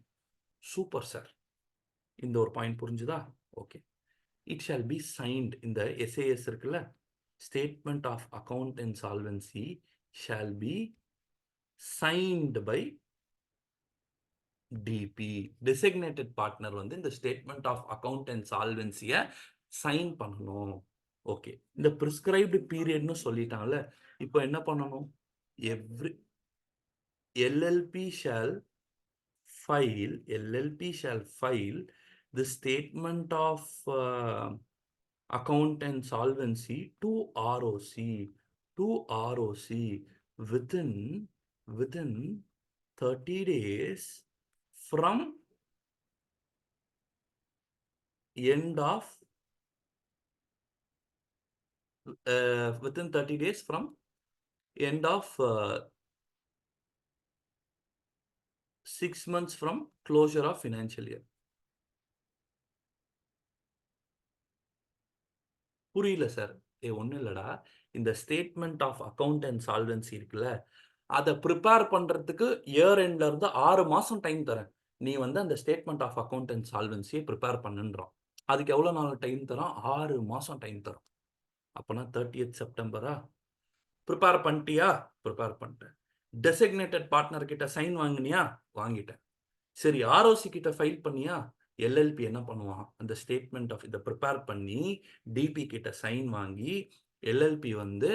Speaker 1: Super sir. இந்த ஒரு பாயிண்ட் புரிஞ்சுதா? Okay. It shall be signed. இந்த எஸ்ஏஎஸ் இருக்குல்ல, statement of account and solvency shall be signed by DP. Designated partner வந்து இந்த ஸ்டேட்மெண்ட் ஆஃப் அக்கௌண்ட் அண்ட் சால்வன்சியை sign பண்ணணும். Okay. இந்த ப்ரிஸ்கிரைப்டு பீரியட்னு சொல்லிட்டாங்கல்ல, இப்போ என்ன பண்ணணும்? Every LLP shall file the statement of account and solvency to ROC within 30 days from end of within 30 days from end of 6 months from closure of financial year. புரியல sir. ஒன்றும் இல்லைடா, இந்த statement of account and solvency இருக்குல்ல, அதை prepare பண்றதுக்கு year எண்ட்ல இருந்து 6 மாசம் டைம் தரேன். நீ வந்து அந்த ஸ்டேட்மெண்ட் ஆஃப் அக்கவுண்ட் அண்ட் சால்வன்சியை ப்ரிப்பேர் பண்ணுன்றான். அதுக்கு எவ்வளவு நாள் டைம் தரான்? 6 மாசம் டைம் தரும். அப்பனா 30th செப்டம்பரா? ப்ரிப்பேர் பண்ணிட்டியா? ப்ரிப்பேர் பண்ணிட்டேன். டெசிக்னேட்டட் பார்ட்னர் கிட்ட சைன் வாங்கினியா? வாங்கிட்டேன். சரி, ஆர்ஓசி கிட்ட ஃபைல் பண்ணியா? எல்எல்பி என்ன பண்ணுவான்? அந்த ஸ்டேட்மெண்ட் ஆஃப் இதை ப்ரிப்பேர் பண்ணி டிபி கிட்ட சைன் வாங்கி எல்எல்பி வந்து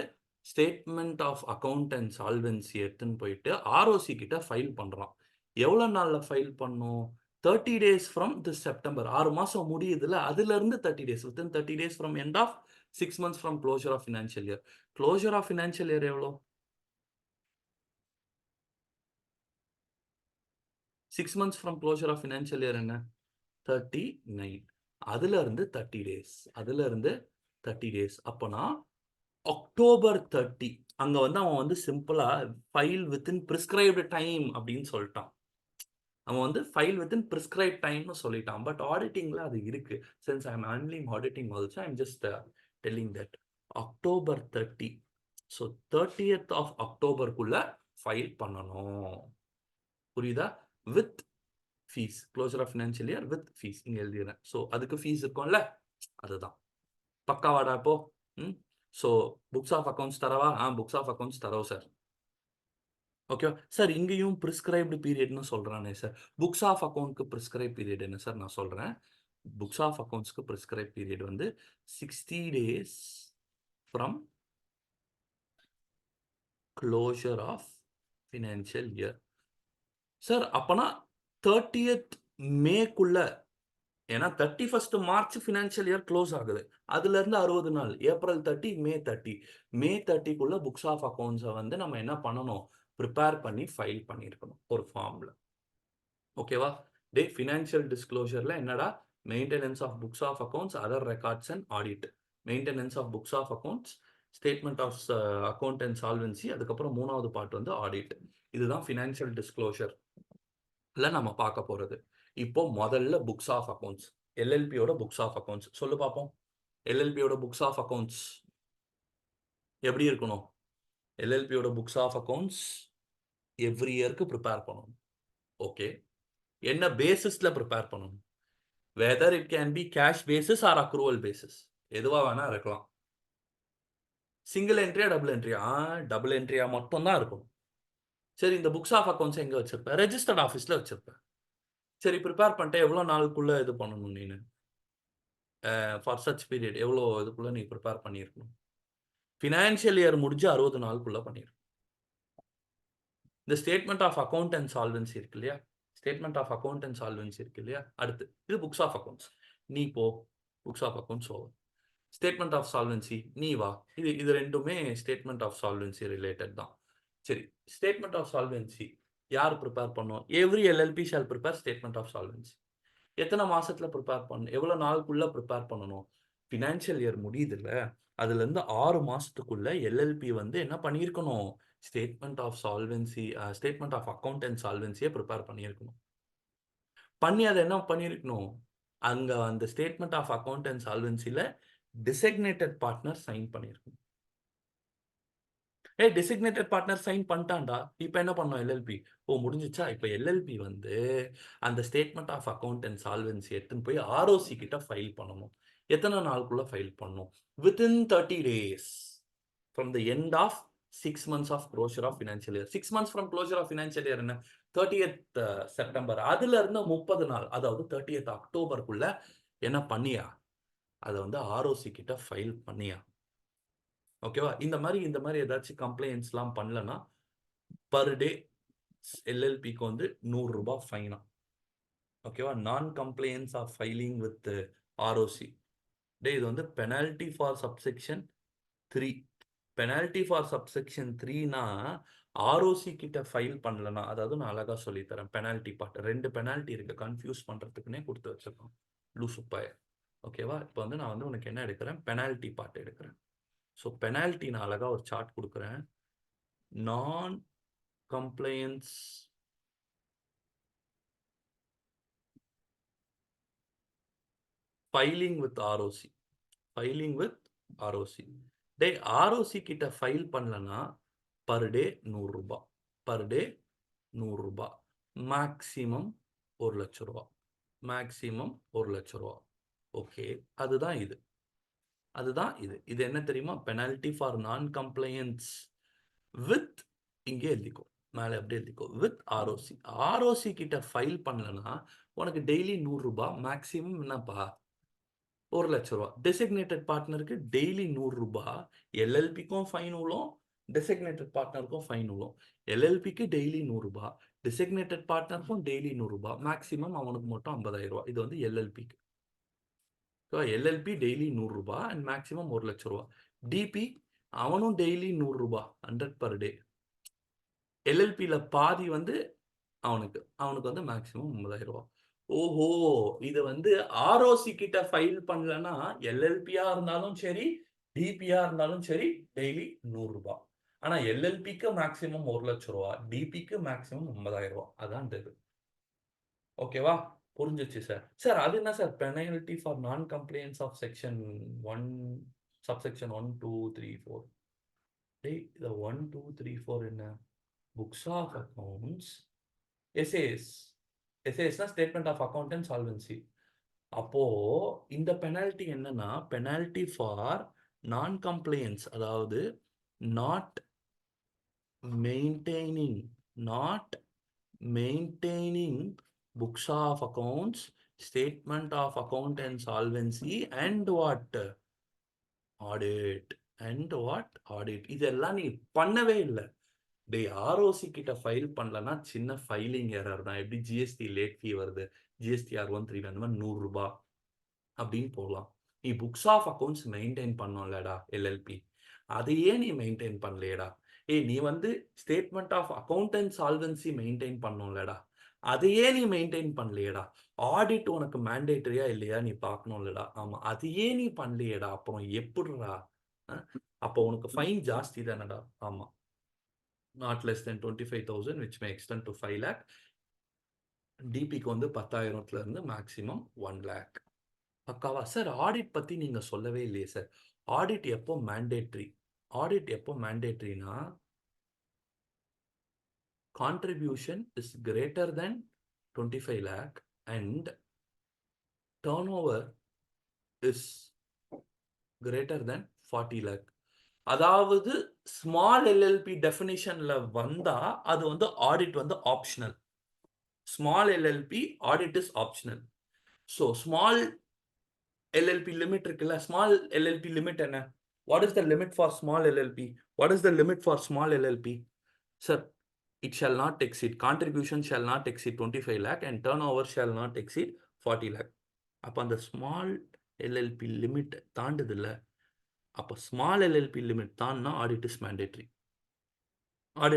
Speaker 1: statement of account and solvency எடுத்துன்னு போயிட்டு ஆர்ஓசி கிட்ட ஃபைல் பண்றான். எவ்வளவு நாள்ல ஃபைல் பண்ணும்? 30 days ஃப்ரம் திஸ் செப்டம்பர். 6 மாசம் முடியுதுல, அதுல இருந்து 30 days. Within 30 days from end of 6 months from closure of financial year. Closure of financial year எவ்வளோ? 6 months from closure of financial year என்ன? 39. அதுல இருந்து 30 days. அதுல இருந்து 30 days. அப்பனா October 30. அங்க வந்து அவன் வந்து சிம்பிளா ஃபைல் வித்தின் பிரிஸ்கிரைப்டு டைம் அப்படின்னு சொல்லிட்டான். அவன் வந்து ஃபைல் வித்தின் பிரிஸ்கிரைப் டைம்னு சொல்லிட்டான். பட் ஆடிட்டிங்ல அது இருக்கு. Since I am handling auditing also, I am just telling that October 30. So 30th of அக்டோபருக்குள்ள ஃபைல் பண்ணணும். புரியுதா? With fees. Closure of financial year with fees இங்க எழுதிடுறேன். ஸோ அதுக்கு ஃபீஸ் இருக்கும்ல, அதுதான். பக்காவாடா இப்போ? ஸோ புக்ஸ் ஆஃப் அக்கௌண்ட்ஸ் தரவா? புக்ஸ் ஆஃப் அக்கௌண்ட்ஸ் தரோம் சார். ஓகே சார், இங்கேயும் ப்ரிஸ்கிரைப்டு பீரியட்னு சொல்றானே சார். புக்ஸ் ஆஃப் அக்கௌண்ட்க்கு ப்ரிஸ்கிரைப் பீரியட் என்ன சார்? நான் சொல்றேன். புக்ஸ் ஆஃப் அக்கௌண்ட்ஸ்க்கு ப்ரிஸ்கிரைப் பீரியட் வந்து 60 days from closure of financial year. Sir அப்பனா 30th மேக்குள்ள, ஏன்னா 31st March financial year close ஆகுது. அதுல இருந்து 60 நாள், ஏப்ரல் 30, மே 30. மே 30க்குள்ள புக்ஸ் ஆஃப் அக்கௌண்ட்ஸை வந்து நம்ம என்ன பண்ணணும்? ப்ரிப்பேர் பண்ணி ஃபைல் பண்ணியிருக்கணும் ஒரு ஃபார்ம்ல. ஓகேவா? டே ஃபினான்ஷியல் டிஸ்க்ளோஷர்ல என்னடா? Maintenance of books of accounts, other records and audit. Maintenance of books of accounts, statement of account and solvency, அதுக்கப்புறம் 3வது பார்ட் வந்து ஆடிட். இதுதான் ஃபினான்ஷியல் டிஸ்க்ளோஷர் நம்ம பார்க்க போறது. இப்போ முதல்ல புக்ஸ் ஆஃப் அக்கௌண்ட்ஸ், எல்எல்பியோட புக்ஸ் ஆஃப் அக்கௌண்ட்ஸ் சொல்லு பார்ப்போம். எல்எல்பியோட புக்ஸ் ஆஃப் அக்கௌண்ட்ஸ் எப்படி இருக்கணும்? எல்எல்பியோட புக்ஸ் ஆஃப் அக்கௌண்ட்ஸ் எவ்ரி இயருக்கு ப்ரிப்பேர் பண்ணணும். ஓகே, என்ன பேசிஸ்ல ப்ரிப்பேர் பண்ணணும்? Whether it can be cash basis or accrual basis, எதுவா வேணா இருக்கலாம். சிங்கிள் என்ட்ரியா டபுள் என்ட்ரியா? டபுள் என்ட்ரியா மட்டும் தான் இருக்கும். சரி, இந்த புக்ஸ் ஆஃப் அக்கௌண்ட்ஸ் எங்க வச்சிருப்பேன்? ரெஜிஸ்டர்ட் ஆஃபீஸ்ல வச்சிருப்பேன். சரி, ப்ரிப்பேர் பண்ணிட்டு எவ்வளோ நாளுக்குள்ள இது பண்ணணும் நீனு? ஃபார் சச் பீரியட் எவ்வளோ இதுக்குள்ள நீ ப்ரிப்பேர் பண்ணியிருக்கணும்? ஃபினான்ஷியல் இயர் முடிஞ்சு 60 நாளுக்குள்ள பண்ணியிருக்கணும். இந்த statement of account and solvency இருக்கு இல்லையா? Statement of account and solvency இருக்கு இல்லையா? அடுத்து இது புக்ஸ் ஆஃப் அக்கௌண்ட்ஸ். நீ போ, books of accounts over. Statement of solvency நீ வா. இது ரெண்டுமே ஸ்டேட்மெண்ட் ஆஃப் சால்வன்சி ரிலேட்டட் தான். சரி, ஸ்டேட்மெண்ட் ஆஃப் சால்வன்சி யார் ப்ரிப்பேர் பண்ணும்? Every LLP shall prepare statement of solvency. எத்தனை மாசத்துல ப்ரிப்பேர் பண்ணணும்? எவ்வளவு நாளுக்குள்ள ப்ரிப்பேர் பண்ணணும்? ஃபினான்ஷியல் இயர் முடியுதுல்ல, அதுல இருந்து 6 மாசத்துக்குள்ள எல்எல்பி வந்து என்ன பண்ணியிருக்கணும்? Statement of solvency, statement of account and சால்வன்சியை ப்ரிப்பேர் பண்ணியிருக்கணும். பண்ணி அதை என்ன பண்ணியிருக்கணும்? அங்க அந்த ஸ்டேட்மெண்ட் ஆஃப் அக்கௌண்ட் அண்ட் சால்வன்சில டிசைக்னேட்டட் பார்ட்னர் சைன் பண்ணியிருக்கணும். டிசிக்னேட்டட் பார்ட்னர் சைன் பண்ணிட்டான்டா. இப்போ என்ன பண்ணோம்? எல்எல்பி முடிஞ்சிச்சா? இப்போ எல்எல்பி வந்து அந்த statement of account and solvency எடுத்துன்னு போய் ஆர்ஓசி கிட்ட ஃபைல் பண்ணணும். எத்தனை நாளுக்குள்ள ஃபைல் பண்ணணும்? Within 30 days from the end of 6 months of closure of financial year. 6 months from closure of financial year என்ன? 30th September. அதுல இருந்து 30 நாள், அதாவது 30th அக்டோபருக்குள்ள என்ன பண்ணியா? அதை வந்து ஆர்ஓசி கிட்ட ஃபைல் பண்ணியா? ஓகேவா? இந்த மாதிரி ஏதாச்சும் கம்ப்ளைண்ட்ஸ்லாம் பண்ணலன்னா பர் டே எல்எல்பிக்கு வந்து 100 ரூபாய் ஃபைனா. ஓகேவா? Non compliance of filing with ROC. இது வந்து penalty for subsection 3. Penalty for subsection 3னா ஆர்ஓசி கிட்ட ஃபைல் பண்ணலன்னா, அதாவது நான் அழகா சொல்லி தரேன். பெனால்டி பார்ட் 2 பெனால்டி இருக்கு, கன்ஃபியூஸ் பண்றதுக்குன்னே கொடுத்து வச்சிருக்கோம் லூசுப்பாய. ஓகேவா? இப்போ வந்து நான் வந்து உனக்கு என்ன எடுக்கிறேன்? பெனால்டி பார்ட் எடுக்கிறேன். ஸோ பெனால்டி நான் அழகா ஒரு சார்ட் கொடுக்குறேன். நான் compliance filing with ROC. Filing with ROC. டேய் ஆர்ஓசி கிட்ட ஃபைல் பண்ணலன்னா பர் டே ₹100 பர் டே ₹100 மேக்ஸிமம் ₹1,00,000 மேக்ஸிமம் ₹1,00,000 ஓகே அதுதான் இது அதுதான் இது இது என்ன தெரியுமா பெனால்டி ஃபார் நான் கம்ப்ளையன்ஸ் வித் இங்கே எழுதிக்கோ மேலே எப்படி எழுதிக்கோ வித் ஆர்ஓசி ஆர்ஓசி கிட்ட ஃபைல் பண்ணலன்னா உனக்கு டெய்லி ₹100 மேக்ஸிமம் என்னப்பா ₹1,00,000 டெசிக்னேட்டட் பார்ட்னருக்கு டெய்லி ₹100 எல்எல்பிக்கும் ஃபைன் விழும் டெசிக்னேட்டட் பார்ட்னருக்கும் ஃபைன் விழும் எல்எல்பிக்கு டெய்லி ₹100 டெசிக்னேட்டட் பார்ட்னருக்கும் டெய்லி ₹100 மேக்ஸிமம் அவனுக்கு மட்டும் ₹50,000 இது வந்து எல்எல்பிக்கு LLP daily ₹100 and maximum ₹1,00,000 DP அவனும் டெய்லி ₹100 100 பர் டே எல்எல்பியில் பாதி வந்து அவனுக்கு வந்து மேக்ஸிமம் ₹50,000 ஓஹோ இது வந்து ஆர்ஓசி கிட்ட ஃபைல் பண்ணலன்னா எல்எல்பியா இருந்தாலும் சரி டிபியா இருந்தாலும் சரி டெய்லி ₹100 ஆனா எல்எல்பிக்கு மேக்ஸிமம் ₹1,00,000 டிபிக்கு மேக்ஸிமம் ₹50,000 அதான் இது ஓகேவா புரிஞ்சிச்சு சார் சார் அது என்ன sir penalty for non compliance of section 1 subsection 1 2 3 4 டேய் இந்த 1 2 3 4 என்ன புக்ஸ் ஆஃப் அக்கவுண்ட்ஸ் எஸ்ஏஎஸ்னா statement of account and solvency அப்போ இந்த பெனால்டி என்னன்னா பெனால்டி ஃபார் நான் கம்ப்ளைன்ஸ் அதாவது not maintaining books of accounts, statement of account and solvency, and what? Audit. And what? Audit. இதெல்லாம் நீ பண்ணவே இல்லை டே ஆர்ஓசி கிட்ட ஃபைல் பண்ணலன்னா சின்ன ஃபைலிங் எரர் தான் எப்படி ஜிஎஸ்டி லேட் ஃபீ வருது ஜிஎஸ்டி R1 அந்த மாதிரி ₹100 அப்படின்னு போகலாம் நீ புக்ஸ் ஆஃப் அக்கௌண்ட்ஸ் மெயின்டைன் பண்ணோம்லடா எல்எல்பி அதையே நீ மெயின்டைன் பண்ணலையடா நீ வந்து statement of account and solvency maintain பண்ணோம்லடா அதையே நீ மெயின்டைன் பண்ணலையடா ஆடிட் உனக்கு மேண்டேட்டரியா இல்லையா நீ பார்க்கணும்லடா ஆமா அதையே நீ பண்ணலையடா அப்புறம் எப்படிடா அப்போ உனக்கு ஃபைன் ஜாஸ்தி தானடா ஆமா not less then 25,000 which may extend to 5 lakh டிபிக்கு வந்து 10,000 இருந்து மேக்ஸிமம் 1 lakh பக்காவா சார் ஆடிட் பத்தி நீங்க சொல்லவே இல்லையே சார் ஆடிட் எப்போ மேண்டேட்டரினா contribution is greater than 25 lakh and turnover is greater than 40 lakh அதாவது ஸ்மால் எல்எல்பி டெஃபினிஷன்ல வந்தா அது வந்து ஆடிட் வந்து optional small LLB audit is optional so small LLP limit இருக்குல்ல ஸ்மால் எல்எல்பி லிமிட் என்ன what is the limit for small LLB what is the limit for small LLB sir it shall not exceed contribution shall not exceed 25 lakh and turnover shall not exceed 40 lakh அப்ப அந்த small LLP limit தாண்டுது இல்ல அப்ப small LLP limit தான்னா audit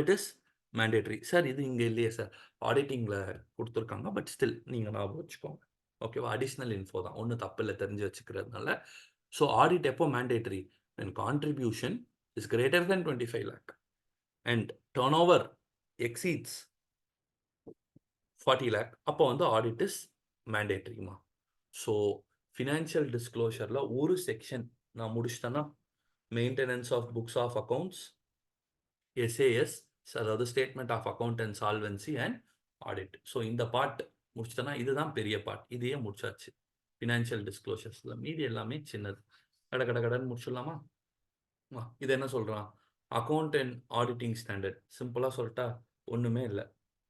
Speaker 1: is mandatory sir இது இங்க இல்லையே sir ஆடிட்டிங்ல கொடுத்துருக்காங்க பட் ஸ்டில் நீங்க ஞாபகம் வச்சுக்கோங்க ஓகேவா அடிஷ்னல் இன்ஃபோ தான் ஒன்றும் தப்பு இல்லை தெரிஞ்சு வச்சுக்கிறதுனால ஸோ ஆடிட் எப்போ mandatory when contribution is greater than 25 lakh and turnover exceeds 40 lakh அப்போ வந்து audit is mandatoryமா ஸோ ஃபினான்ஷியல் டிஸ்க்ளோஷரில் ஒரு செக்ஷன் நான் முடிச்சிட்டேன்னா maintenance of books of accounts SAS அதாவது statement of account and solvency and audit so இந்த பார்ட் முடிச்சிட்டேன்னா இதுதான் பெரிய பார்ட் இதையே முடிச்சாச்சு ஃபினான்ஷியல் டிஸ்க்ளோஷர்ஸில் மீதி எல்லாமே சின்னது கடன் முடிச்சிடலாமா இது என்ன சொல்கிறான் அக்கௌண்ட் அண்ட் ஆடிட்டிங் ஸ்டாண்டர்ட் சிம்பிளாக சொல்லிட்டா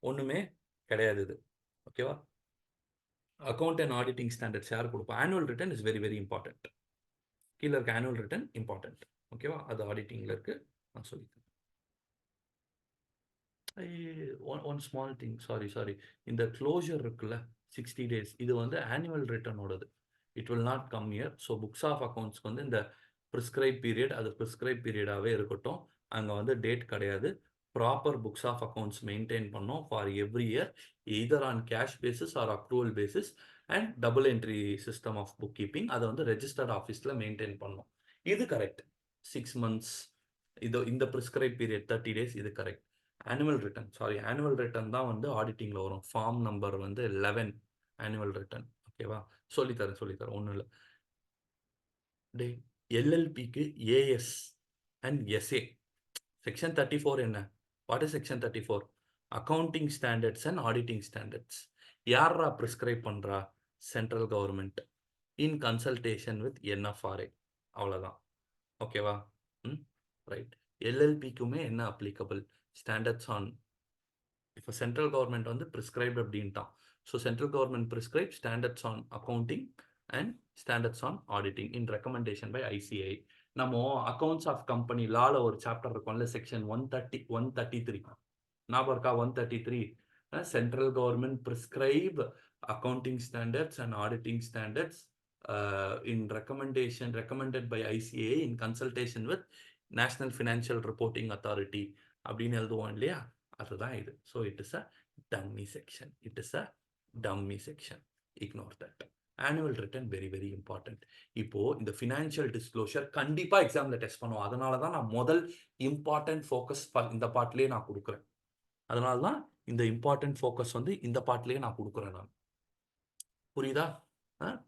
Speaker 1: ஒன்றுமே கிடையாது இது ஓகேவா அக்கௌண்ட் அண்ட் ஆடிட்டிங் ஸ்டாண்டர்ட்ஸ் யார் கொடுப்போம் annual return is very very important கீழே இருக்க ஆனுவல் ரிட்டர்ன் இம்பார்ட்டன்ட் ஓகேவா அது ஆடிட்டிங்கில் இருக்கு நான் சொல்லித்தரேன் ஒன் ஸ்மால் திங் சாரி இந்த க்ளோஷர் இருக்குல்ல 60 days இது வந்து ஆனுவல் ரிட்டர்னோடது it will not come year so books of அக்கௌண்ட்ஸ்க்கு வந்து இந்த ப்ரிஸ்கிரைப் பீரியட் அது ப்ரிஸ்கிரைப் பீரியடாகவே இருக்கட்டும் அங்கே வந்து டேட் கிடையாது proper books of accounts maintain பண்ணோம் for every year either on cash basis or accrual basis and double entry system of bookkeeping அதை வந்து ரெஜிஸ்டர்ட் ஆஃபீஸில் மெயின்டைன் பண்ணோம் இது கரெக்ட் 6 months இந்த ப்ரிஸ்கிரைப் பீரியட் 30 days இது கரெக்ட் ஆனுவல் ரிட்டர்ன் தான் வந்து ஆடிட்டிங்கில் வரும் ஃபார்ம் நம்பர் வந்து 11 ஆனுவல் ரிட்டர்ன் ஓகேவா சொல்லித்தரேன் ஒன்றும் இல்லை டே எல்எல்பிக்கு ஏஎஸ் and SA. Section 34 என்ன? What is Section 34? Accounting standards and auditing standards. யாரா prescribe பண்றா? Central government in consultation with NFRA. அவ்வளவுதான். ஓகேவா? ரைட். LLPக்குமே என்ன applicable? Standards on, இப்போ சென்ட்ரல் கவர்மெண்ட் வந்து ப்ரிஸ்கிரைப் அப்படின்ட்டான். So central government prescribe standards on accounting and standards on auditing in recommendation by ICAI. நம்ம accounts of company லால ஒரு chapter இருக்கும்ல, செக்ஷன் 133 ஞாபகம் இருக்கா? 133 central government prescribe accounting standards and auditing standards in recommended by ICAI in consultation with national financial reporting authority அப்படின்னு எழுதுவோம் இல்லையா? அதுதான் இது. So it is a dummy section. It is a dummy section. Ignore that. Annual return very very important. இப்போ இந்த financial disclosure கண்டிப்பா எக்ஸாம்ல test பண்ணுவோம். அதனால தான் நான் முதல் இம்பார்ட்டன்ட் ஃபோக்கஸ் இந்த பார்ட்லயே நான் கொடுக்குறேன். அதனால தான் இந்த இம்பார்ட்டன்ட் ஃபோக்கஸ் வந்து இந்த பார்ட்லயே நான் கொடுக்குறேன். நான் புரியுதா?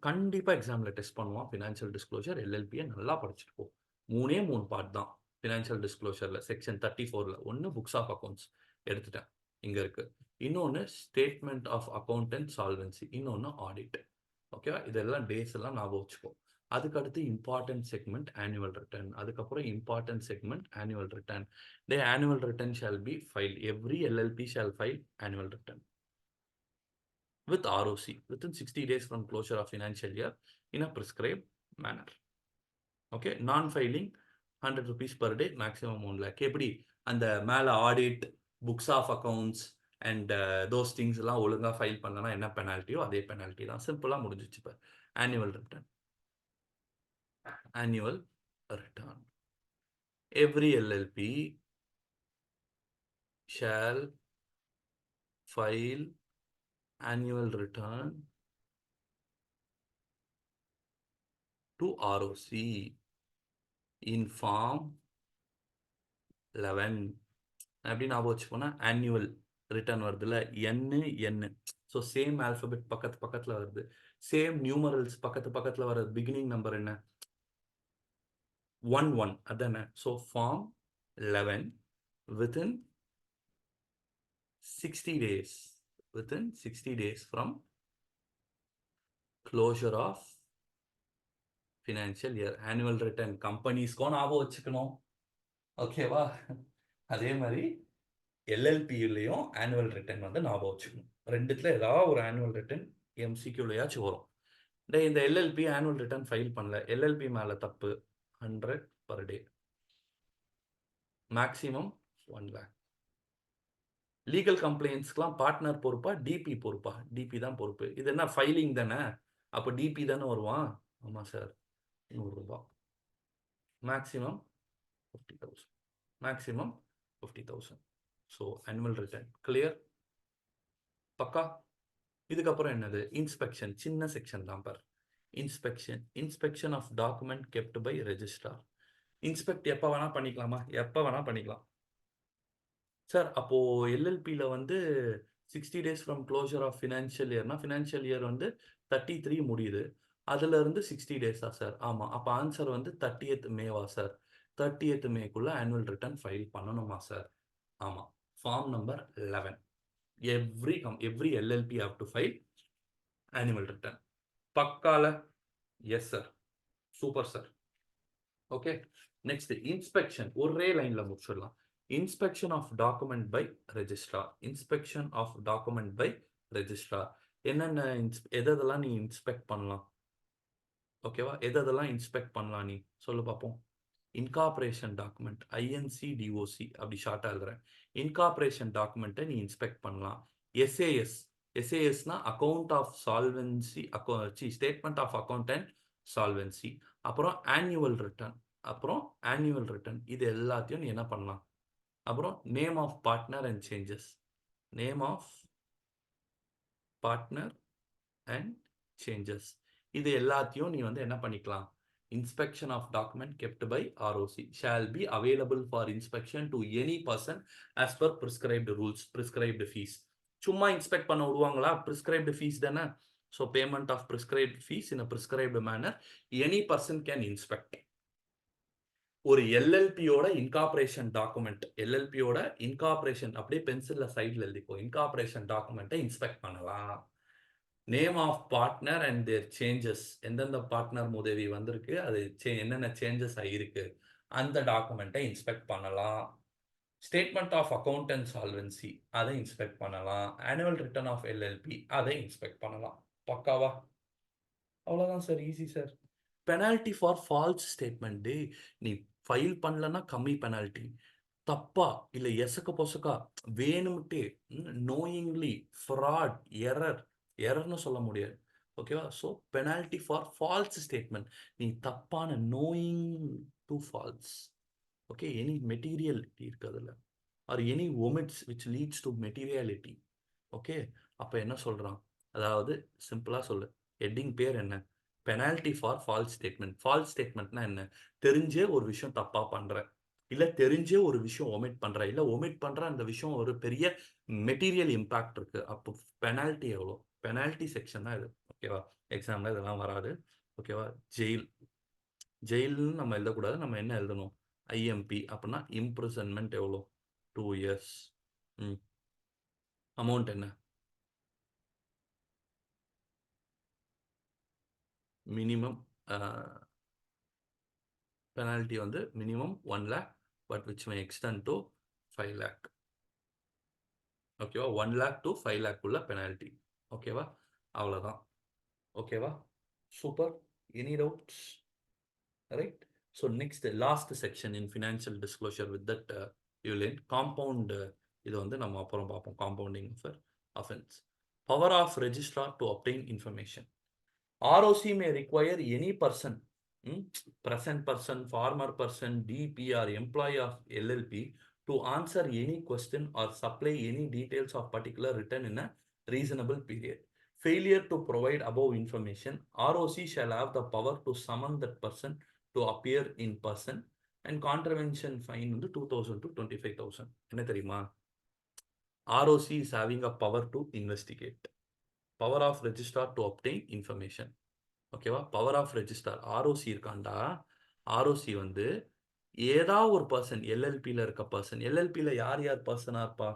Speaker 1: கண்டிப்பா எக்ஸாம்ல டெஸ்ட் பண்ணுவான் ஃபினான்ஷியல் டிஸ்க்ளோஷர். LLP நல்லா படிச்சுட்டு போ. 3 பார்ட் தான் ஃபினான்ஷியல் டிஸ்க்ளோஷர்ல. செக்ஷன் 34ல ஒன்று புக்ஸ் ஆஃப் அக்கௌண்ட்ஸ் எடுத்துட்டேன், இங்க இருக்கு. இன்னொன்று statement of account and solvency, இன்னொன்று ஆடிட். ஓகேவா? இதெல்லாம் டேஸ் எல்லாம் ஞாபகம் வச்சுக்கோ. அதுக்கடுத்து இம்பார்ட்டன்ட் செக்மெண்ட் ஆனுவல் ரிட்டர்ன். அதுக்கப்புறம் important segment annual return. The annual return shall be filed. Every LLP shall file annual return with ROC within 60 days from closure of financial year in a prescribed manner. Okay, non-filing 100 rupees per day, maximum 1 lakh. எப்படி அந்த மேல audit, books of accounts and those things எல்லாம் ஒழுங்கா file பண்ணலன்னா என்ன பெனால்ட்டியோ அதே penalty தான். சிம்பிளா முடிஞ்சிச்சு. இப்போ annual return. Annual return. Every LLP shall file annual return to ROC in form 11. அப்படி ஞாபகம் வச்சுக்கோனா ஆனுவல் ரிட்டர்ன் வருதுல்ல, N. ஸோ சேம் ஆல்பபெட் பக்கத்துல வருது, சேம் நியூமரல்ஸ் பக்கத்துல வர்றது. பிகினிங் நம்பர் என்ன? 1 அதானே? So form 11 within 60 days. Within 60 days from closure of financial year. Annual return கம்பெனிஸ்க்கும் ஞாபகம் வச்சுக்கணும். ஓகேவா? அதே மாதிரி LLPலையும் ஆனுவல் ரிட்டர்ன் வந்து ஞாபகம் வச்சுக்கணும். ரெண்டுத்துல ஏதாவது ஒரு ஆனுவல் ரிட்டர்ன் MCQலயாச்சும் வரும். இந்த LLP ஆனுவல் ரிட்டர்ன் ஃபைல் பண்ணல, LLP மேல தப்பு, 100 per day, maximum 1 lakh. Legal கம்ப்ளைண்ட்ஸ்க்குலாம் பார்ட்னர் பொறுப்பா, DP பொறுப்பா? DP தான் பொறுப்பு. இது என்ன ஃபைலிங் தானே, அப்போ DP தானே வருவான். ஆமா சார், 100 ரூபாய். Maximum 50,000. Maximum 50,000. So annual return clear, பக்கா. இதுக்கப்புறம் என்னது? இன்ஸ்பெக்ஷன். சின்ன செக்ஷன் தான் பார். Inspection of document kept by registrar. Inspect எப்போ வேணா பண்ணிக்கலாமா? எப்போ வேணா பண்ணிக்கலாம் சார். அப்போ LLPல வந்து 60 days from closure of financial yearனா, ஃபினான்ஷியல் இயர் வந்து 33 முடியுது, அதுல இருந்து 60 days-ஆ சார்? ஆமா. அப்போ ஆன்சர் வந்து 30th மேவா சார்? 30th மேக்குள்ள ஆனுவல் ரிட்டர்ன் ஃபைல் பண்ணணுமா சார்? ஆமா. Form number 11. Every LLP have to file annual return. பக்கால? Yes sir, super sir. Okay, next inspection. ஒரே லைன்ல முடிச்சிடலாம். Inspection of document by registrar. Inspection of document by registrar. என்னென்ன எதெல்லாம் நீ இன்ஸ்பெக்ட் பண்ணலாம்? ஓகேவா? எதெல்லாம் இன்ஸ்பெக்ட் பண்ணலாம் நீ சொல்லு பார்ப்போம். இன்கார்பரேஷன் டாக்குமெண்ட், INCDOC அப்படி ஷார்ட்டா எழுதுறேன். இன்கார்பரேஷன் டாக்குமெண்ட்டை நீ இன்ஸ்பெக்ட் பண்ணலாம். SAS account of solvency, statement of account and solvency. அப்புறம் ஆனுவல் ரிட்டர்ன். இது எல்லாத்தையும் நீ என்ன பண்ணலாம்? அப்புறம் name of partner and changes. இது எல்லாத்தையும் நீ வந்து என்ன பண்ணிக்கலாம்? Inspection of document kept by ROC shall be available for inspection to any person as per prescribed rules. Prescribed fees. சும்மா இன்ஸ்பெக்ட் பண்ண விடுவாங்களா? prescribed fees தானே. So payment of prescribed fees in a prescribed manner, any person can inspect. ஒரு எல்எல்பியோட incorporation document, எல்எல்பியோட incorporation அப்படியே பென்சில்ல சைடுல எழுதிக்கோ. இன்கார்பரேஷன் டாக்குமெண்ட்டை இன்ஸ்பெக்ட் பண்ணலாம். Name of partner and their changes, எந்தெந்த பார்ட்னர் உதவி வந்திருக்கு, அது என்னென்ன சேஞ்சஸ் ஆகிருக்கு, அந்த டாக்குமெண்ட்டை இன்ஸ்பெக்ட் பண்ணலாம். Statement of account and solvency, அதை இன்ஸ்பெக்ட் பண்ணலாம். ஆனுவல் ரிட்டர்ன் ஆஃப் எல்எல்பி, அதை இன்ஸ்பெக்ட் பண்ணலாம். பக்காவா? அவ்வளோதான் sir, easy sir. Penalty for false statement. நீ ஃபைல் பண்ணலன்னா கம்மி பெனால்ட்டி. தப்பா இல்லை எசக்க பொசக்கா வேணும்ட்டே நோயிங்லி ஃப்ராட் எரர்னு சொல்ல முடியாது. ஓகேவா? So penalty for false statement. நீ தப்பான knowing to false. Okay, any materiality இருக்கு அதில், or any omits which leads to materiality. Okay, அப்போ என்ன சொல்கிறான்? அதாவது சிம்பிளாக சொல்லு, ஹெட்டிங் பேர் என்ன? Penalty for false statement. False ஸ்டேட்மெண்ட்னா என்ன? தெரிஞ்சே ஒரு விஷயம் தப்பாக பண்ணுற, இல்லை தெரிஞ்சே ஒரு விஷயம் ஒமிட் பண்ணுற, இல்லை ஒமிட் பண்ணுற அந்த விஷயம் ஒரு பெரிய மெட்டீரியல் இம்பேக்ட் இருக்குது. அப்போ பெனால்ட்டி எவ்வளோ? பெனால்ட்டி செக்ஷன் தான் இது. ஓகேவா? எக்ஸாமில் இதெல்லாம் வராது. ஓகேவா? ஜெயில்னு நம்ம எழுதக்கூடாது. நம்ம என்ன எழுதணும்? ஐஎம்பி அப்படின்னா இம்ப்ரிசன்மெண்ட் எவ்வளோ? 2 years. அமௌண்ட் என்ன? மினிமம் பெனால்ட்டி வந்து minimum 1 lakh, but which may extend to 5 lakh. ஓகேவா? 1 lakh to 5 lakh உள்ள பெனால்ட்டி. ஓகேவா? அவ்வளோதான். ஓகேவா? Super. Any doubts? Right. So next last section in financial disclosure with that யூலின் காம்பவுண்ட். இது வந்து நம்ம அப்புறம் பார்ப்போம். Compounding of offence. Power of registrar to obtain information. ROC may require any person, present person, former person, DP or employee of LLP to answer any question or supply any details of particular written in a reasonable period. Failure to provide above information, ROC shall have the power to summon that person to appear in person, and contravention fine வந்து 2,000 to 25,000. என்ன தெரியுமா? ROC is having a power to investigate. Power of registrar to obtain information. ஓகேவா? Power of registrar ROC இருக்காண்டா. ROC வந்து ஏதாவது ஒரு person, எல்எல்பியில் இருக்க person, எல்எல்பியில் யார் யார் பர்சனாக இருப்பா?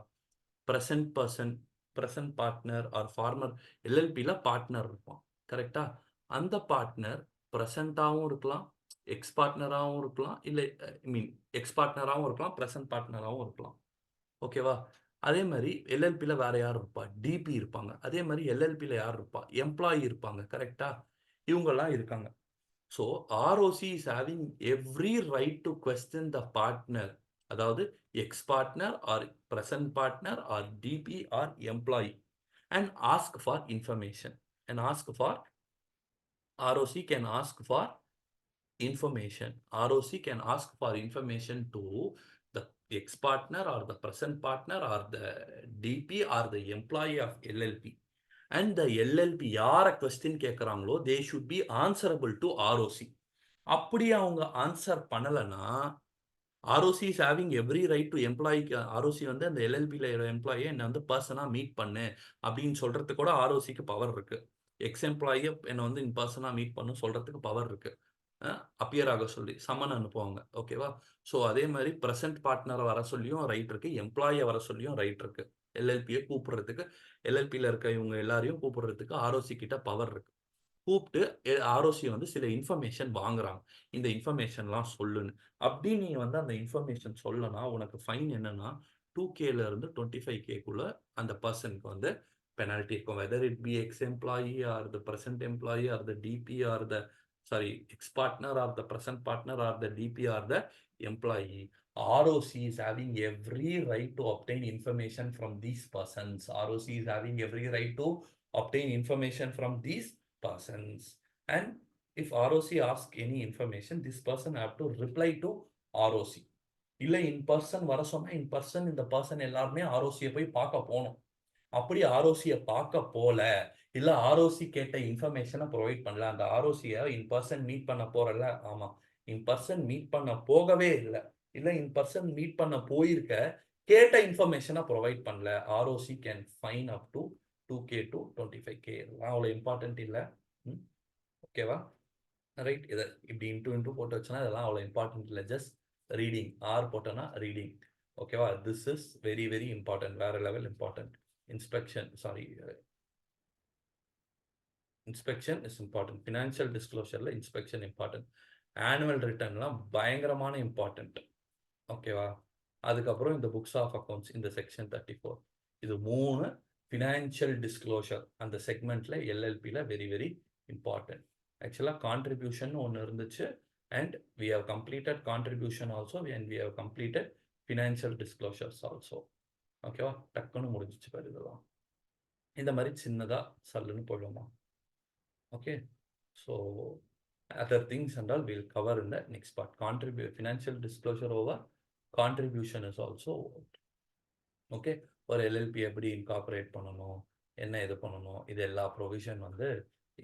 Speaker 1: Present person, present partner or former. எல்எல்பியில் பார்ட்னர் இருப்பான். கரெக்டா? அந்த பார்ட்னர் ப்ரெசண்ட்டாகவும் இருக்கலாம், எக்ஸ் பார்ட்னராகவும் இருக்கலாம், இல்லை எக்ஸ் பார்ட்னராகவும் இருக்கலாம், ப்ரெசன்ட் பார்ட்னராகவும் இருக்கலாம். ஓகேவா? அதே மாதிரி எல்எல்பியில் வேற யார் இருப்பா? டிபி இருப்பாங்க. அதே மாதிரி எல்எல்பியில் யார் இருப்பா? எம்ப்ளாயி இருப்பாங்க. கரெக்டா? இவங்கெல்லாம் இருக்காங்க. So ROC is having every right to question the partner, அதாவது ex partner or present partner or DP or employee, and ask for information. And ask for ROC can ask for information. ROC can ask for information to the ex-partner or the present partner or the DP or the employee of LLP. And the LLP யார question கேட்குறாங்களோ they should be answerable to ROC. அப்படி அவங்க answer பண்ணலைன்னா ROC is having every right to employee. ROC வந்து அந்த LLPயில் எம்ப்ளாயை என்னை வந்து பர்சனாக மீட் பண்ணு அப்படின்னு சொல்கிறதுக்கு கூட ROCக்கு பவர் இருக்குது. எக்ஸ் எம்ப்ளாயை என்னை வந்து இன் பர்சனாக மீட் பண்ணு சொல்கிறதுக்கு பவர் இருக்குது. அப்பியர் ஆக சொல்லி சம்மன் அனுப்புவாங்க. ஓகேவா? ஸோ அதே மாதிரி ப்ரெசன்ட் பார்ட்னரை வர சொல்லியும் ரைட் இருக்குது, எம்ப்ளாயை வர சொல்லியும் ரைட் இருக்குது. எல்எல்பியை கூப்பிடுறதுக்கு, எல்எல்பியில் இருக்க இவங்க எல்லாரையும் கூப்பிடுறதுக்கு ஆர்ஓசி கிட்ட பவர் இருக்குது. கூப்பிட்டு ஆர்ஓசி வந்து சில இன்ஃபர்மேஷன் வாங்குறாங்க. இந்த இன்ஃபர்மேஷன்லாம் சொல்லுன்னு. அப்படி நீ வந்து அந்த இன்ஃபர்மேஷன் சொல்லனா உனக்கு ஃபைன் என்னன்னா 2Kல இருந்து 25Kக்குள்ள அந்த பர்சனுக்கு வந்து பெனால்ட்டி இருக்கும். Whether it be ex employee or the present employee or the DP or the ex partner or the present partner or the DP or the employee. ROC is having every right to obtain information from these persons. ROC is having every right to obtain information from these persons. And if ROC asks any information, this person have to reply to ROC. இல்லை in person வர சொன்னா in person இந்த person எல்லாருமே ஆர்ஓசியை போய் பார்க்க போகணும். அப்படி ஆர்ஓசியை பார்க்க போல, இல்லை ஆர்ஓசி கேட்ட இன்ஃபர்மேஷனை ப்ரொவைட் பண்ணல, அந்த ஆர்ஓசியை இன் பர்சன் மீட் பண்ண போறல, ஆமாம் இன் பர்சன் மீட் பண்ண போகவே இல்லை, இல்லை இன் பர்சன் மீட் பண்ண போயிருக்க, கேட்ட இன்ஃபர்மேஷனை ப்ரொவைட் பண்ணல, ROC can find up to 2K to 25K. இதெல்லாம் அவ்வளோ இம்பார்ட்டன்ட் இல்லை. ஓகேவா? ரைட். இதை இப்படி இன்ட்டு போட்டு வச்சோன்னா இதெல்லாம் அவ்வளோ இம்பார்ட்டன்ட் இல்லை. Just reading. ஆர் போட்டோன்னா ரீடிங். ஓகேவா? This is very very important. வேற level important. Inspection is important. Financial டிஸ்க்ளோஷரில் இன்ஸ்பெக்ஷன் இம்பார்ட்டன்ட். ஆனுவல் ரிட்டர்ன்லாம் பயங்கரமான இம்பார்ட்டன்ட். ஓகேவா? அதுக்கப்புறம் இந்த புக்ஸ் ஆஃப் அக்கௌண்ட்ஸ், இந்த செக்ஷன் 34, இது 3 ஃபினான்ஷியல் டிஸ்க்ளோஷர் அந்த செக்மெண்ட்ல எல்எல்பியில் வெரி வெரி இம்பார்ட்டன்ட். ஆக்சுவலாக கான்ட்ரிபியூஷன் ஒன்று இருந்துச்சு, and we have completed contribution also, and we have completed financial disclosures also. ஓகேவா? டக்குன்னு முடிஞ்சிச்சு பாரு இதெல்லாம். இந்த மாதிரி சின்னதாக சல்லுன்னு போயிடுமா? Okay. So other things and all we'll cover in the next part. Financial disclosure over, contribution is also over. Okay. ஒரு எல்எல்பி எப்படி இன்கார்பரேட் பண்ணணும், என்ன இது பண்ணணும், இது எல்லா ப்ரொவிஷன் வந்து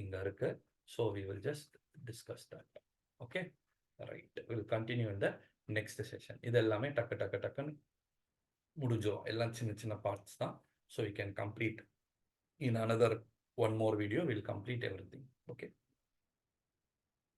Speaker 1: இங்கே இருக்கு. So we will just discuss that. Okay, right. Will continue in the next session. இது எல்லாமே டக்குன்னு முடிஞ்சிடும். எல்லாம் சின்ன சின்ன பார்ட்ஸ் தான். So we can complete in another one more video. We'll complete everything. Okay.